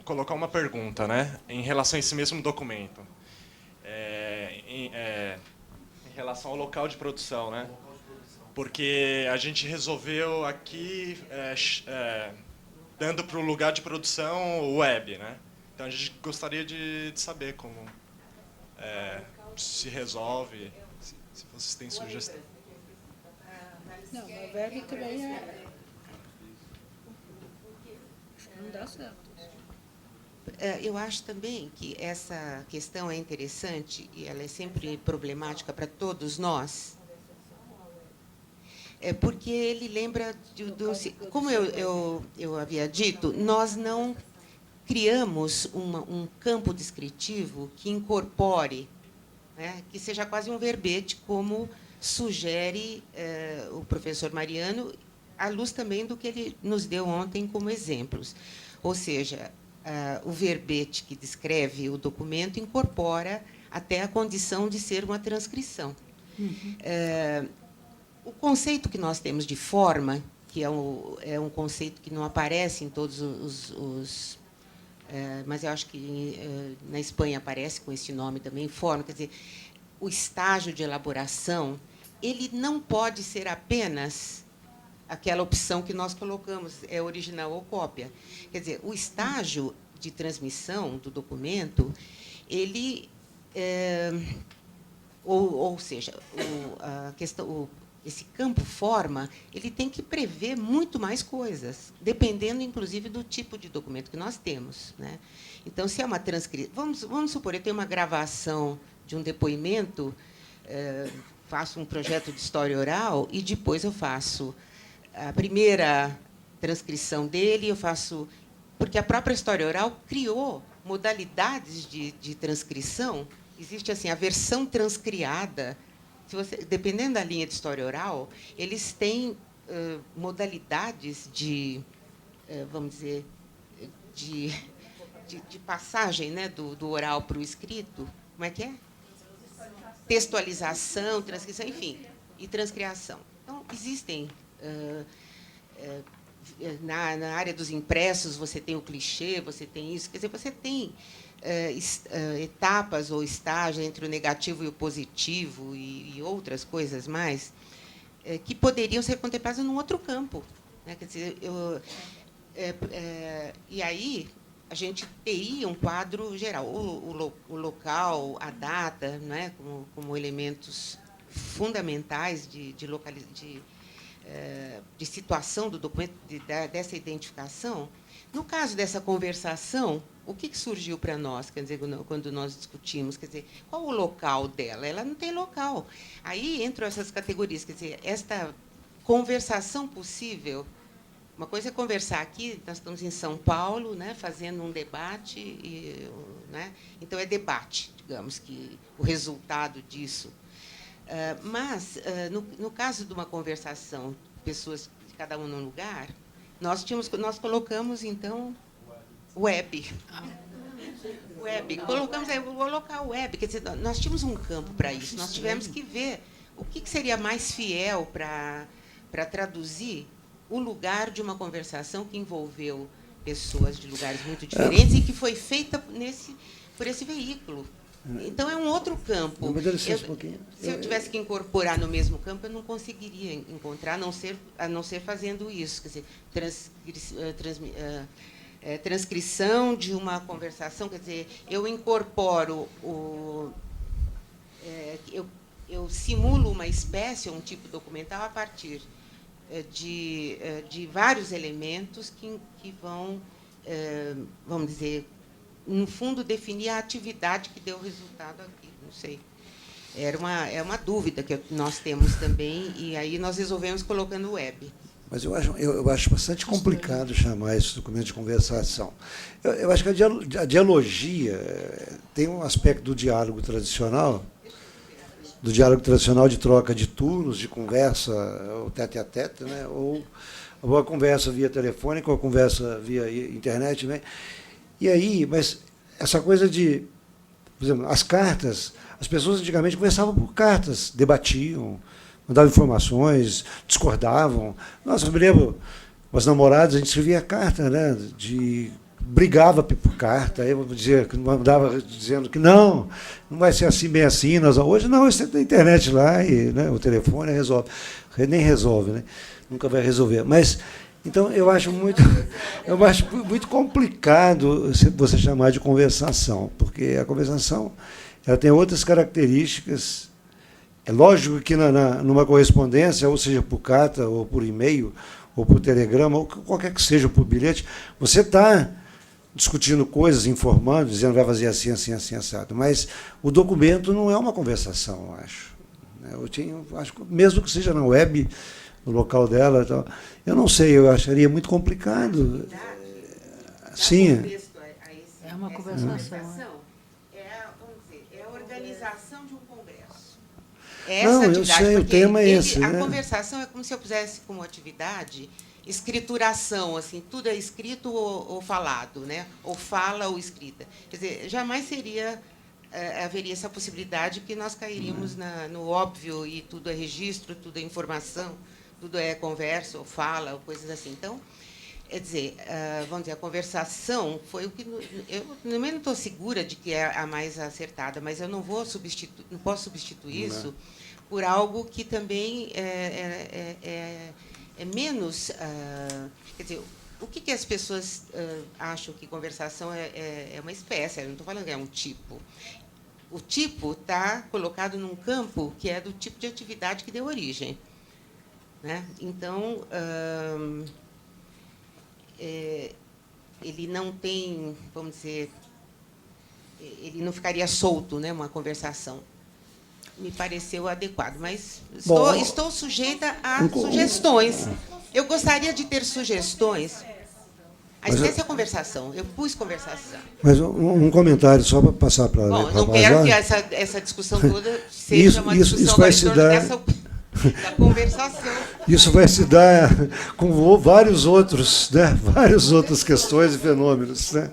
colocar uma pergunta, né, em relação a esse mesmo documento. Em relação relação ao local de produção, né? Porque a gente resolveu aqui dando para o lugar de produção web, né? Então a gente gostaria de saber como se resolve, se vocês têm sugestão. Não, a web também não dá certo. Eu acho também que essa questão é interessante e ela é sempre problemática para todos nós, porque ele lembra como eu havia dito, nós não criamos um campo descritivo que incorpore, né, que seja quase um verbete, como sugere o professor Mariano, à luz também do que ele nos deu ontem como exemplos. Ou seja, o verbete que descreve o documento incorpora até a condição de ser uma transcrição. O conceito que nós temos de forma, que é um conceito que não aparece em todos os mas eu acho que na Espanha aparece com esse nome também, forma, quer dizer, o estágio de elaboração, ele não pode ser apenas aquela opção que nós colocamos, é original ou cópia. Quer dizer, o estágio de transmissão do documento, ele, ou seja, a questão, esse campo forma, ele tem que prever muito mais coisas, dependendo, inclusive, do tipo de documento que nós temos, né? Então, se é uma transcrição, vamos supor, eu tenho uma gravação de um depoimento, faço um projeto de história oral e depois eu faço a primeira transcrição dele, eu faço, porque a própria história oral criou modalidades de transcrição. Existe assim a versão transcriada. Se você, dependendo da linha de história oral, eles têm modalidades de, vamos dizer, de passagem, né, do oral para o escrito. Como é que é? Textualização, transcrição, enfim, e transcriação. Então, existem... na área dos impressos, você tem o clichê, você tem isso. Quer dizer, você tem etapas ou estágios entre o negativo e o positivo e outras coisas mais que poderiam ser contempladas num outro campo, né? Quer dizer, e aí a gente teria um quadro geral, o local, a data, né, como elementos fundamentais de situação do documento, dessa identificação. No caso dessa conversação, o que surgiu para nós, quer dizer, quando nós discutimos, quer dizer, qual o local dela? Ela não tem local. Aí entram essas categorias, quer dizer, esta conversação possível. Uma coisa é conversar aqui, nós estamos em São Paulo, né, fazendo um debate, né, então é debate, digamos, que o resultado disso. Mas, no caso de uma conversação, pessoas, cada um num lugar, nós colocamos, então, web. Colocamos o local web. Quer dizer, nós tínhamos um campo para isso. Nós tivemos que ver o que seria mais fiel para traduzir o lugar de uma conversação que envolveu pessoas de lugares muito diferentes e que foi feita por esse veículo. Então, é um outro campo. Se eu tivesse que incorporar no mesmo campo, eu não conseguiria encontrar, a não ser fazendo isso. Quer dizer, transcrição de uma conversação, quer dizer, eu incorporo, eu simulo uma espécie, um tipo documental, a partir de vários elementos que vão, vamos dizer, no fundo, definir a atividade que deu resultado aqui. Não sei. É uma dúvida que nós temos também, e aí nós resolvemos colocando web. Mas eu acho bastante complicado chamar esse documento de conversação. Eu acho que a dialogia tem um aspecto do diálogo tradicional de troca de turnos, de conversa, ou tete-a-tete, né? Ou a conversa via telefônica, ou a conversa via internet, né? E aí, mas essa coisa de, por exemplo, as cartas, as pessoas antigamente conversavam por cartas, debatiam, mandavam informações, discordavam. Nossa, eu me lembro, com as namoradas, a gente escrevia carta, né, brigava por carta, eu mandava dizendo que não vai ser assim, bem assim. Hoje não, você tem a internet lá, e, né, o telefone resolve. Nem resolve, né? Nunca vai resolver. Mas, então, eu acho muito complicado você chamar de conversação, porque a conversação ela tem outras características. É lógico que numa correspondência, ou seja, por carta, ou por e-mail, ou por telegrama, ou qualquer que seja, por bilhete, você está discutindo coisas, informando, dizendo vai fazer assim, assim, assim, assado. Mas o documento não é uma conversação, eu acho. Acho que mesmo que seja na web, no local dela, eu não sei, eu acharia muito complicado. Sim. É uma conversação. É a organização de um congresso. Não, eu sei, o tema é esse. A conversação é como se eu pusesse como atividade escrituração, assim, tudo é escrito ou falado, né? Ou fala ou escrita. Quer dizer, jamais haveria essa possibilidade que nós cairíamos no óbvio e tudo é registro, tudo é informação, tudo é conversa ou fala, ou coisas assim. Então, quer dizer, vamos dizer, a conversação foi o que... Eu não estou segura de que é a mais acertada, mas eu não posso substituir isso por algo que também é menos... quer dizer, o que as pessoas acham que conversação é uma espécie? Eu não estou falando que é um tipo. O tipo está colocado num campo que é do tipo de atividade que deu origem. Né? Então, ele não tem, vamos dizer, ele não ficaria solto, né, uma conversação. Me pareceu adequado, mas estou sujeita a sugestões. Eu gostaria de ter sugestões. A espécie é conversação. Eu pus conversação. Mas um comentário só para passar para... Bom, não quero que essa discussão toda seja uma discussão da conversação. Isso vai se dar com vários outros, né? Várias outras questões e fenômenos. Né?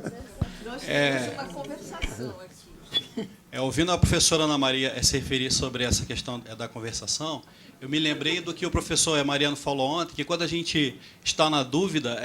Ouvindo a professora Ana Maria se referir sobre essa questão da conversação, eu me lembrei do que o professor Mariano falou ontem, que quando a gente está na dúvida,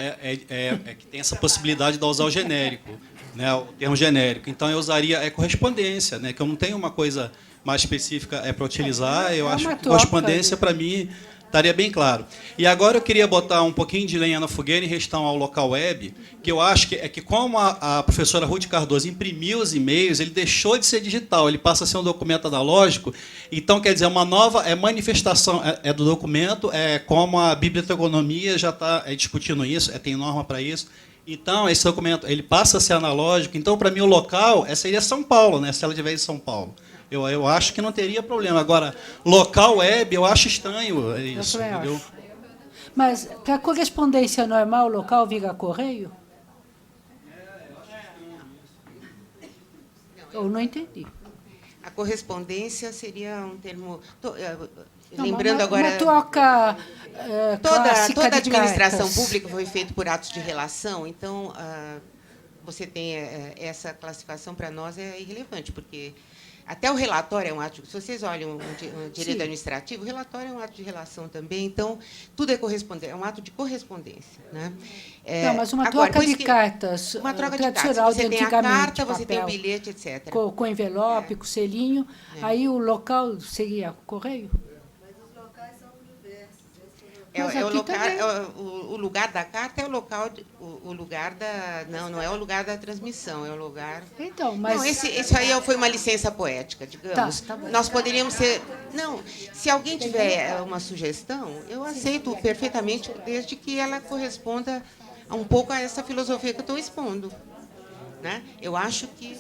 que tem essa possibilidade de usar o genérico, né, o termo genérico. Então, eu usaria correspondência, né, que eu não tenho uma coisa mais específica para utilizar. Eu acho que correspondência, para mim, estaria bem claro. E agora eu queria botar um pouquinho de lenha na fogueira em relação ao local web, que eu acho que como a professora Ruth Cardoso imprimiu os e-mails, ele deixou de ser digital, ele passa a ser um documento analógico. Então, quer dizer, uma nova manifestação do documento, como a biblioteconomia já está discutindo isso, tem norma para isso. Então, esse documento ele passa a ser analógico. Então, para mim, o local seria São Paulo, né, se ela estiver em São Paulo. Eu acho que não teria problema. Agora, local web, eu acho estranho isso. Entendeu? Acho. Mas, para a correspondência normal, o local vira correio? Eu não entendi. A correspondência seria um termo... Lembrando agora... Uma troca toda a administração cartas. pública foi feita por atos de relação, então, você tem essa classificação, para nós, é irrelevante, porque... Até o relatório é um ato... Se vocês olham um direito administrativo, o relatório é um ato de relação também. Então, tudo é correspondência, é um ato de correspondência. Né? Não, mas uma troca de cartas. Uma troca de cartas. Você tem a carta, você tem o bilhete, etc. Com envelope, com selinho. Aí o local seria correio? O lugar da carta é o lugar da... Não é o lugar da transmissão, é o lugar... Então, mas... Não, isso aí foi uma licença poética, digamos. Tá bom. Nós poderíamos ser... Não, se alguém tiver uma sugestão, eu aceito perfeitamente, desde que ela corresponda um pouco a essa filosofia que eu estou expondo. Né? Eu acho que...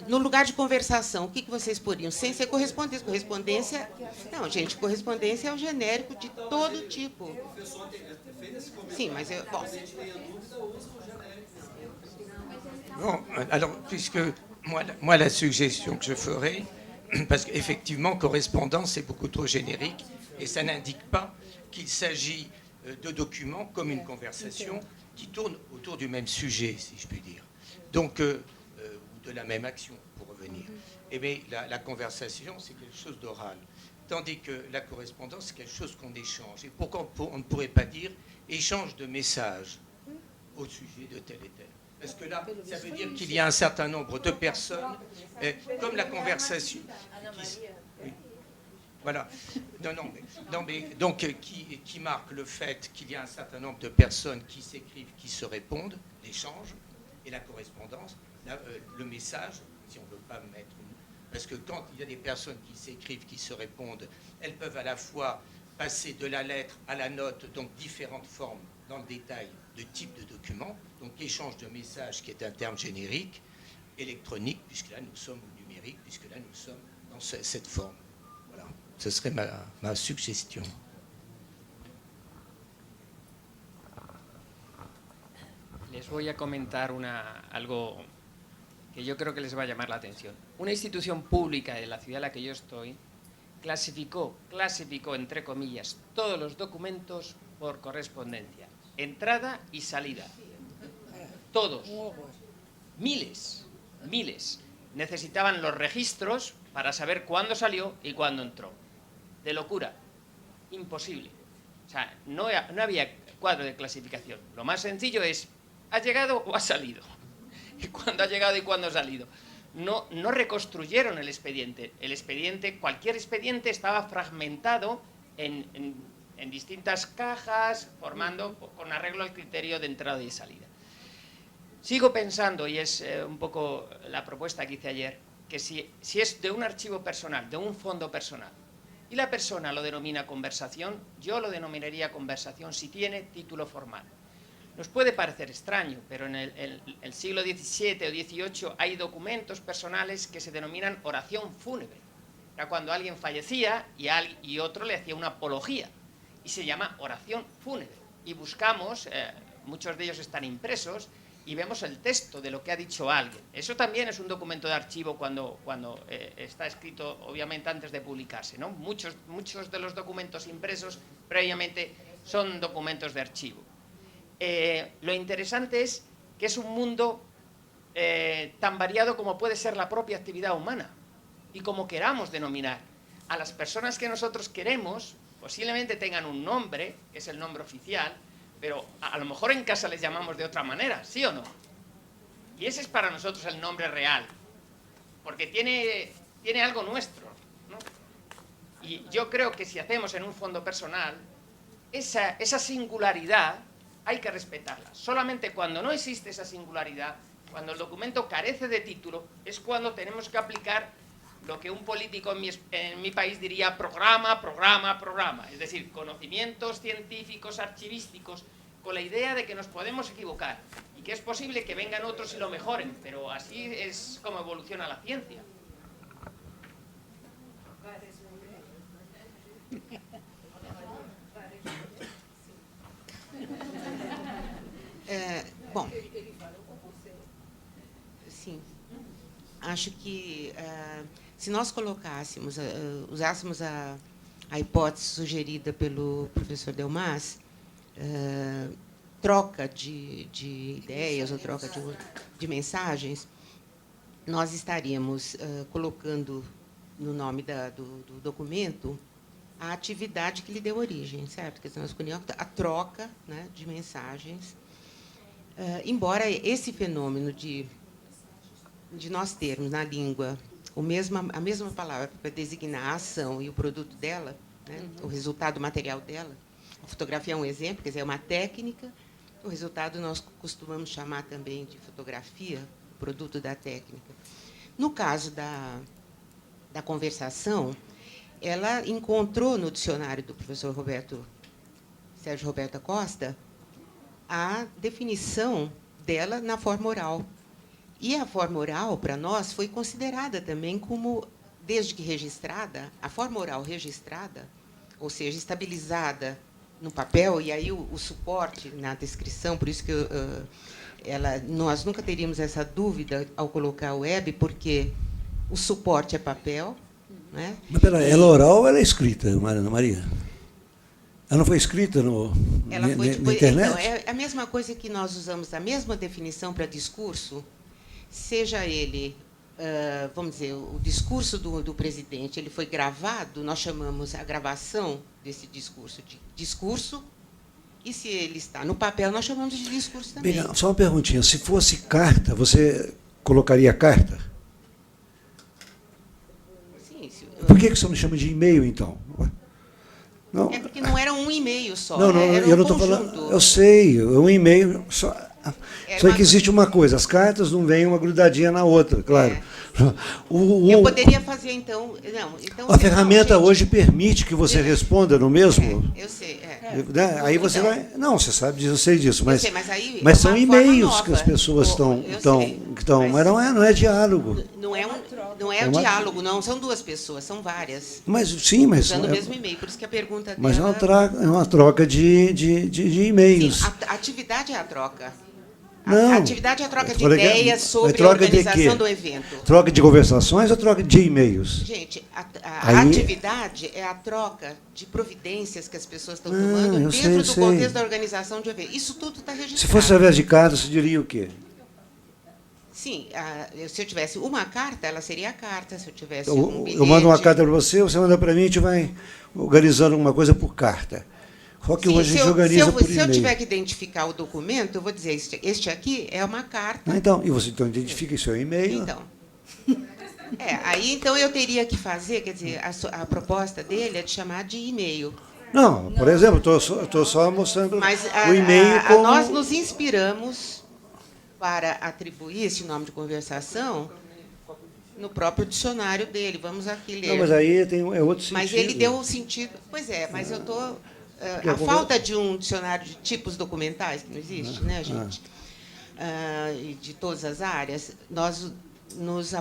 no lugar de conversação, o que vocês poriam? Sem ser correspondência. Correspondência... Não, gente, correspondência é o genérico de todo tipo. Sim, mas eu... Bom. Bon, alors, puisque moi, la suggestion que je ferai, parce qu'effectivement, correspondance, c'est beaucoup trop générique, et ça n'indique pas qu'il s'agit de documents comme une conversation qui tournent autour du même sujet, si je puis dire. Donc, de la même action, pour revenir. Eh bien, la conversation, c'est quelque chose d'oral. Tandis que la correspondance, c'est quelque chose qu'on échange. Et pourquoi on ne pourrait pas dire échange de messages? au sujet de tel et tel. Parce que là, ça veut dire qu'il y a un certain nombre de personnes, comme la conversation... Oui. Voilà. Non, mais donc, qui marque le fait qu'il y a un certain nombre de personnes qui s'écrivent, qui se répondent, l'échange et la correspondance, le message, si on ne veut pas mettre... Parce que quand il y a des personnes qui s'écrivent, qui se répondent, elles peuvent à la fois passer de la lettre à la note, donc différentes formes dans le détail de type de document, donc échange de messages qui est un terme générique, électronique, puisque là nous sommes au numérique, puisque là nous sommes dans cette forme. Voilà, ce serait ma suggestion. Les voy a comentar algo que yo creo que les va a llamar la atención. Una institución pública de la ciudad en la que yo estoy clasificó entre comillas todos los documentos por correspondencia, entrada y salida. Todos. Miles. Necesitaban los registros para saber cuándo salió y cuándo entró. De locura. Imposible. O sea, no había cuadro de clasificación. Lo más sencillo es, ¿ha llegado o ha salido? Y cuándo ha llegado y cuándo ha salido. No reconstruyeron el expediente. Cualquier expediente estaba fragmentado en distintas cajas, formando con arreglo al criterio de entrada y salida. Sigo pensando, y es un poco la propuesta que hice ayer, que si es de un archivo personal, de un fondo personal, y la persona lo denomina conversación, yo lo denominaría conversación si tiene título formal. Nos puede parecer extraño, pero en el siglo XVII o XVIII hay documentos personales que se denominan oración fúnebre. Era cuando alguien fallecía y otro le hacía una apología, y se llama oración fúnebre. Y buscamos, muchos de ellos están impresos, y vemos el texto de lo que ha dicho alguien. Eso también es un documento de archivo cuando está escrito, obviamente, antes de publicarse, ¿no? Muchos de los documentos impresos previamente son documentos de archivo. Lo interesante es que es un mundo tan variado como puede ser la propia actividad humana, y como queramos denominar. A las personas que nosotros queremos, posiblemente tengan un nombre, que es el nombre oficial, pero a lo mejor en casa les llamamos de otra manera, ¿sí o no? Y ese es para nosotros el nombre real, porque tiene algo nuestro, ¿no? Y yo creo que si hacemos en un fondo personal, esa singularidad hay que respetarla. Solamente cuando no existe esa singularidad, cuando el documento carece de título, es cuando tenemos que aplicar lo que un político en mi país diría programa. Es decir, conocimientos científicos, archivísticos, con la idea de que nos podemos equivocar y que es posible que vengan otros y lo mejoren, pero así es como evoluciona la ciencia. Bom, sim, acho que se nós colocássemos, usássemos a hipótese sugerida pelo professor Delmas, troca de ideias ou troca de mensagens, nós estaríamos colocando no nome do documento a atividade que lhe deu origem, certo? Quer dizer, nós escolhemos a troca, né, de mensagens. Embora esse fenômeno de nós termos na língua a mesma palavra para designar a ação e o produto dela, né, o resultado material dela, a fotografia é um exemplo, quer dizer, é uma técnica, o resultado nós costumamos chamar também de fotografia, o produto da técnica. No caso da conversação, ela encontrou no dicionário do professor Sérgio Roberto Costa a definição dela na forma oral. E a forma oral, para nós, foi considerada também como, desde que registrada, a forma oral registrada, ou seja, estabilizada no papel, e aí o suporte na descrição, por isso que nós nunca teríamos essa dúvida ao colocar o web, porque o suporte é papel. Né? Mas, peraí, ela oral ou ela é escrita, Ana Maria? Ela não foi escrita na internet? Então, é a mesma coisa que nós usamos, a mesma definição para discurso, seja ele, vamos dizer, o discurso do presidente, ele foi gravado, nós chamamos a gravação desse discurso de discurso, E se ele está no papel, nós chamamos de discurso também. Bem, só uma perguntinha. Se fosse carta, você colocaria carta? Sim. Por que você não chama de e-mail, então? Não. É porque não era um e-mail só. Não, era eu um não estou conjunto. falando. Eu sei, um e-mail. Só que existe uma coisa: as cartas não vêm uma grudadinha na outra, claro. Eu poderia fazer, então. A ferramenta hoje permite que você responda no mesmo. Eu sei. Né? Aí você vai. Não, você sabe disso, eu sei disso, mas, aí mas é são uma e-mails forma que as nova. pessoas estão. Mas não é diálogo. Não é um diálogo, não. São duas pessoas, são várias. Mas sim, mas. Usando o mesmo e-mail. Por isso que a pergunta dela. Mas é uma troca de e-mails. Sim, a atividade é a troca. Não. A atividade é a troca de ideias sobre a organização do evento. Troca de conversações ou troca de e-mails? Gente, a atividade é a troca de providências que as pessoas estão tomando dentro do contexto da organização de evento. Isso tudo está registrado. Se fosse através de carta, você diria o quê? Sim, se eu tivesse uma carta, ela seria a carta. Se eu tivesse um bilhete... Eu mando uma carta para você manda para mim, a gente vai organizando alguma coisa por carta. Só que hoje a gente organiza por e-mail. Se eu tiver que identificar o documento, eu vou dizer, este aqui é uma carta. Então, e você então identifica isso é um e-mail? Então. Aí então eu teria que fazer, quer dizer, a proposta dele é de chamar de e-mail. Não, por exemplo, estou só mostrando o e-mail como... Nós nos inspiramos para atribuir esse nome de conversação no próprio dicionário dele. Vamos aqui ler. Não, mas aí é outro sentido. Mas ele deu um sentido... Pois é, mas eu estou... a falta de um dicionário de tipos documentais, que não existe, né, gente? De todas as áreas, nós nos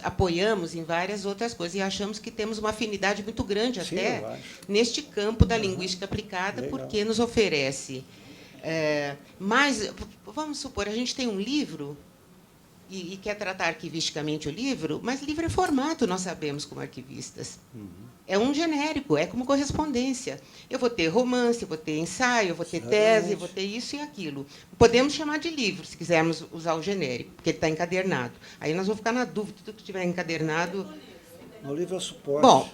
apoiamos em várias outras coisas e achamos que temos uma afinidade muito grande até neste campo da linguística aplicada, porque nos oferece. Mas, vamos supor, a gente tem um livro e quer tratar arquivisticamente o livro, mas livro é formato, nós sabemos como arquivistas. É um genérico, é como correspondência. Eu vou ter romance, eu vou ter ensaio, eu vou ter tese, eu vou ter isso e aquilo. Podemos chamar de livro, se quisermos usar o genérico, porque ele está encadernado. Aí nós vamos ficar na dúvida, tudo que estiver encadernado... O livro é suporte. Bom,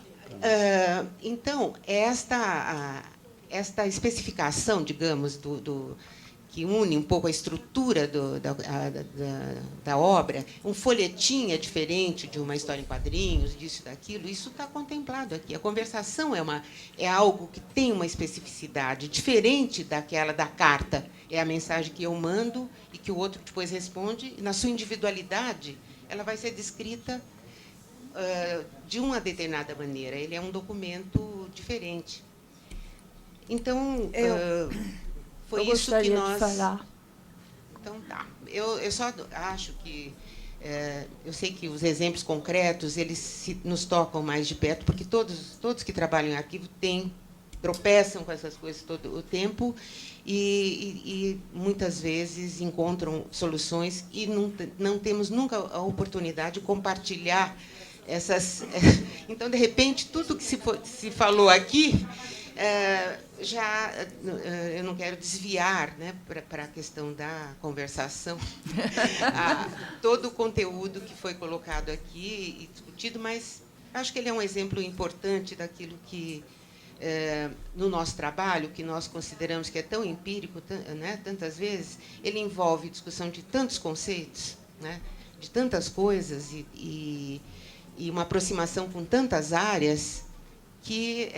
então, esta especificação, digamos, que une um pouco a estrutura da obra, um folhetim é diferente de uma história em quadrinhos, disso e daquilo, isso está contemplado aqui. A conversação é algo que tem uma especificidade diferente daquela da carta. É a mensagem que eu mando e que o outro depois responde, e na sua individualidade, ela vai ser descrita de uma determinada maneira. Ele é um documento diferente. Então... Foi isso que nós... falar. Então, tá. Eu só acho que... eu sei que os exemplos concretos, eles nos tocam mais de perto, porque todos que trabalham em arquivo tropeçam com essas coisas todo o tempo e muitas vezes encontram soluções e não temos nunca a oportunidade de compartilhar essas... Então, de repente, tudo que se falou aqui... eu não quero desviar, né, para a questão da conversação, todo o conteúdo que foi colocado aqui e discutido, mas acho que ele é um exemplo importante daquilo que, no nosso trabalho, que nós consideramos que é tão empírico, né, tantas vezes, ele envolve discussão de tantos conceitos, né, de tantas coisas e uma aproximação com tantas áreas, que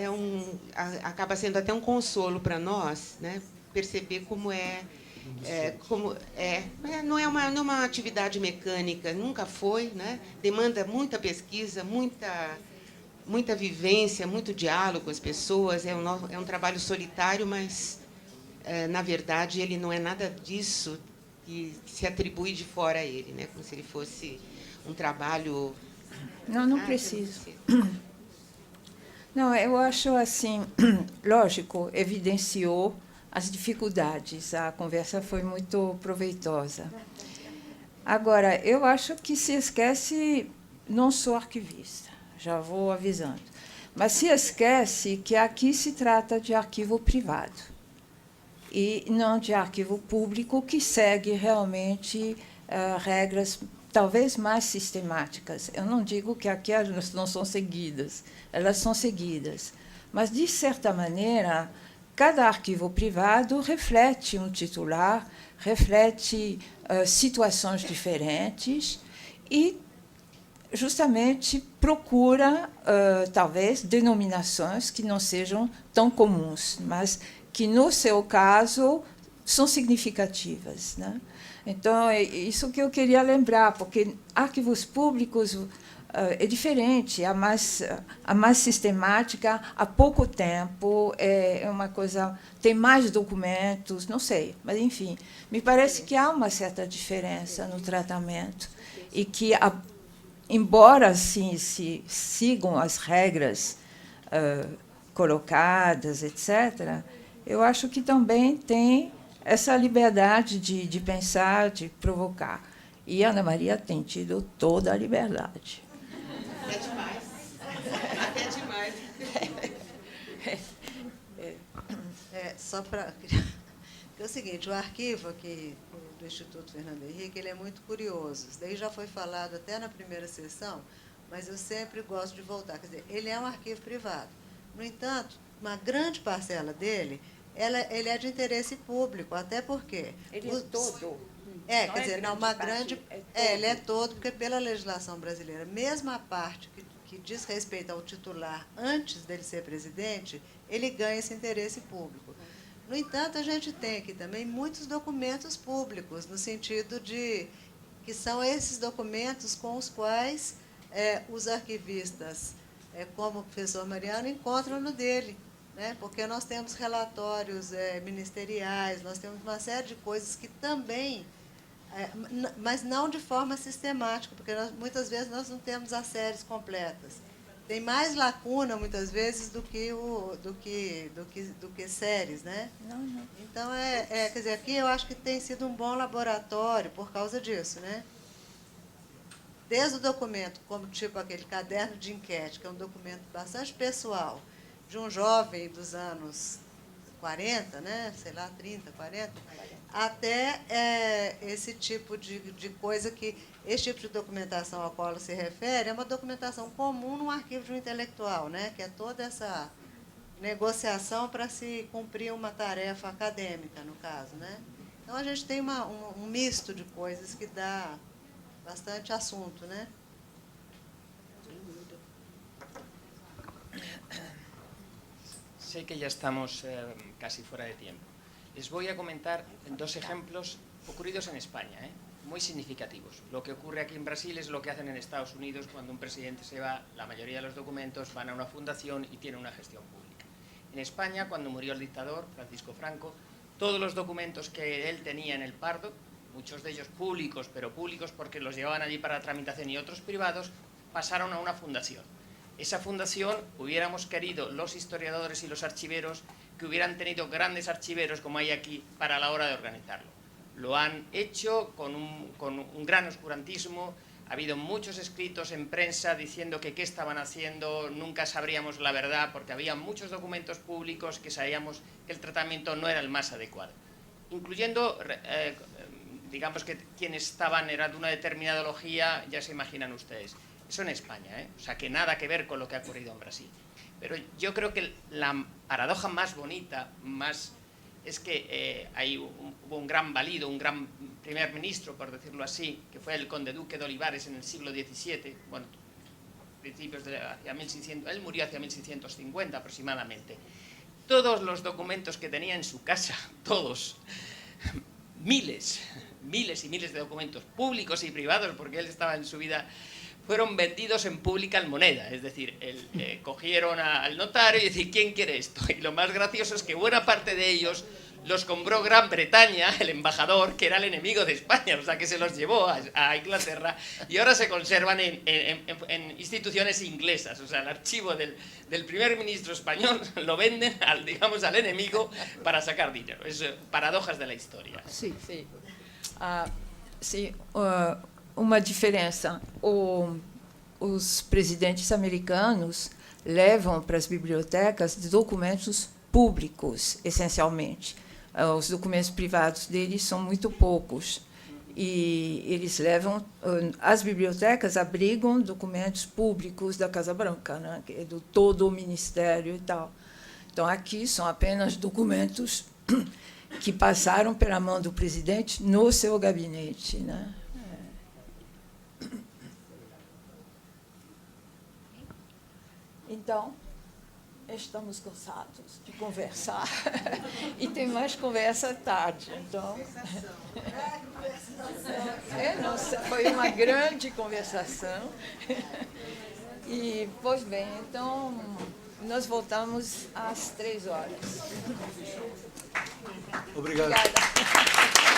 acaba sendo até um consolo para nós, né, perceber como não é uma atividade mecânica, nunca foi, né, demanda muita pesquisa, muita vivência, muito diálogo com as pessoas, é um trabalho solitário, mas, na verdade, ele não é nada disso que se atribui de fora a ele, né, como se ele fosse um trabalho... Não preciso. Não, eu acho assim, lógico, evidenciou as dificuldades. A conversa foi muito proveitosa. Agora, eu acho que se esquece, não sou arquivista, já vou avisando, mas se esquece que aqui se trata de arquivo privado e não de arquivo público, que segue realmente regras talvez mais sistemáticas. Eu não digo que aqui elas não são seguidas, elas são seguidas, mas, de certa maneira, cada arquivo privado reflete um titular, reflete situações diferentes e justamente procura, talvez, denominações que não sejam tão comuns, mas que, no seu caso, são significativas, né? Então, é isso que eu queria lembrar, porque arquivos públicos é diferente, a mais sistemática, há pouco tempo, é uma coisa, tem mais documentos, não sei, mas, enfim, me parece que há uma certa diferença no tratamento e que, embora assim, se sigam as regras colocadas, etc., eu acho que também tem essa liberdade de pensar, de provocar. E a Ana Maria tem tido toda a liberdade. Até demais. Até demais. Só para... É o seguinte, o arquivo aqui do Instituto Fernando Henrique, ele é muito curioso. Isso daí já foi falado até na primeira sessão, mas eu sempre gosto de voltar. Quer dizer, ele é um arquivo privado. No entanto, uma grande parcela dele, ele é de interesse público, até porque... Ele é todo. Quer dizer, não, uma grande... ele é todo, porque pela legislação brasileira, mesmo a parte que diz respeito ao titular antes dele ser presidente, ele ganha esse interesse público. No entanto, a gente tem aqui também muitos documentos públicos, no sentido de que são esses documentos com os quais os arquivistas, como o professor Mariano, encontram no dele, né? Porque nós temos relatórios ministeriais, nós temos uma série de coisas que também, mas não de forma sistemática, porque muitas vezes nós não temos as séries completas. Tem mais lacuna, muitas vezes, do que séries, né? Não. Então, quer dizer, aqui eu acho que tem sido um bom laboratório por causa disso, né? Desde o documento, como tipo aquele caderno de enquete, que é um documento bastante pessoal, de um jovem dos anos 40, né? Sei lá, 30, 40, até esse tipo de coisa que... Esse tipo de documentação ao qual ela se refere é uma documentação comum num arquivo de um intelectual, né? Que é toda essa negociação para se cumprir uma tarefa acadêmica, no caso, né? Então, a gente tem um misto de coisas que dá bastante assunto, né? Sé que ya estamos casi fuera de tiempo. Les voy a comentar 2 ejemplos ocurridos en España, muy significativos. Lo que ocurre aquí en Brasil es lo que hacen en Estados Unidos cuando un presidente se va, la mayoría de los documentos van a una fundación y tiene una gestión pública. En España, cuando murió el dictador, Francisco Franco, todos los documentos que él tenía en el Pardo, muchos de ellos públicos, pero públicos porque los llevaban allí para tramitación y otros privados, pasaron a una fundación. Esa fundación hubiéramos querido los historiadores y los archiveros que hubieran tenido grandes archiveros como hay aquí para la hora de organizarlo. Lo han hecho con un gran oscurantismo. Ha habido muchos escritos en prensa diciendo que qué estaban haciendo, nunca sabríamos la verdad, porque había muchos documentos públicos que sabíamos que el tratamiento no era el más adecuado. Incluyendo, digamos que quienes estaban eran de una determinada ideología, ya se imaginan ustedes. Eso en España, o sea, que nada que ver con lo que ha ocurrido en Brasil. Pero yo creo que la paradoja más bonita, es que hubo un gran valido, un gran primer ministro, por decirlo así, que fue el conde duque de Olivares en el siglo XVII, bueno, principios hacia 1600, él murió hacia 1650 aproximadamente. Todos los documentos que tenía en su casa, todos, miles y miles de documentos públicos y privados, porque él estaba en su vida, fueron vendidos en pública moneda, es decir, cogieron al notario y decían, ¿quién quiere esto? Y lo más gracioso es que buena parte de ellos los compró Gran Bretaña, el embajador, que era el enemigo de España, o sea, que se los llevó a Inglaterra, y ahora se conservan en instituciones inglesas, o sea, el archivo del primer ministro español lo venden, digamos, al enemigo para sacar dinero. Es paradojas de la historia. Sí. Uma diferença. Os presidentes americanos levam para as bibliotecas documentos públicos, essencialmente. Os documentos privados deles são muito poucos. E eles levam... As bibliotecas abrigam documentos públicos da Casa Branca, né, do todo o ministério e tal. Então, aqui são apenas documentos que passaram pela mão do presidente no seu gabinete, né? Então, estamos cansados de conversar e tem mais conversa à tarde. Então, foi uma grande conversação. E, pois bem, então, nós voltamos às 3 horas. Obrigado. Obrigada.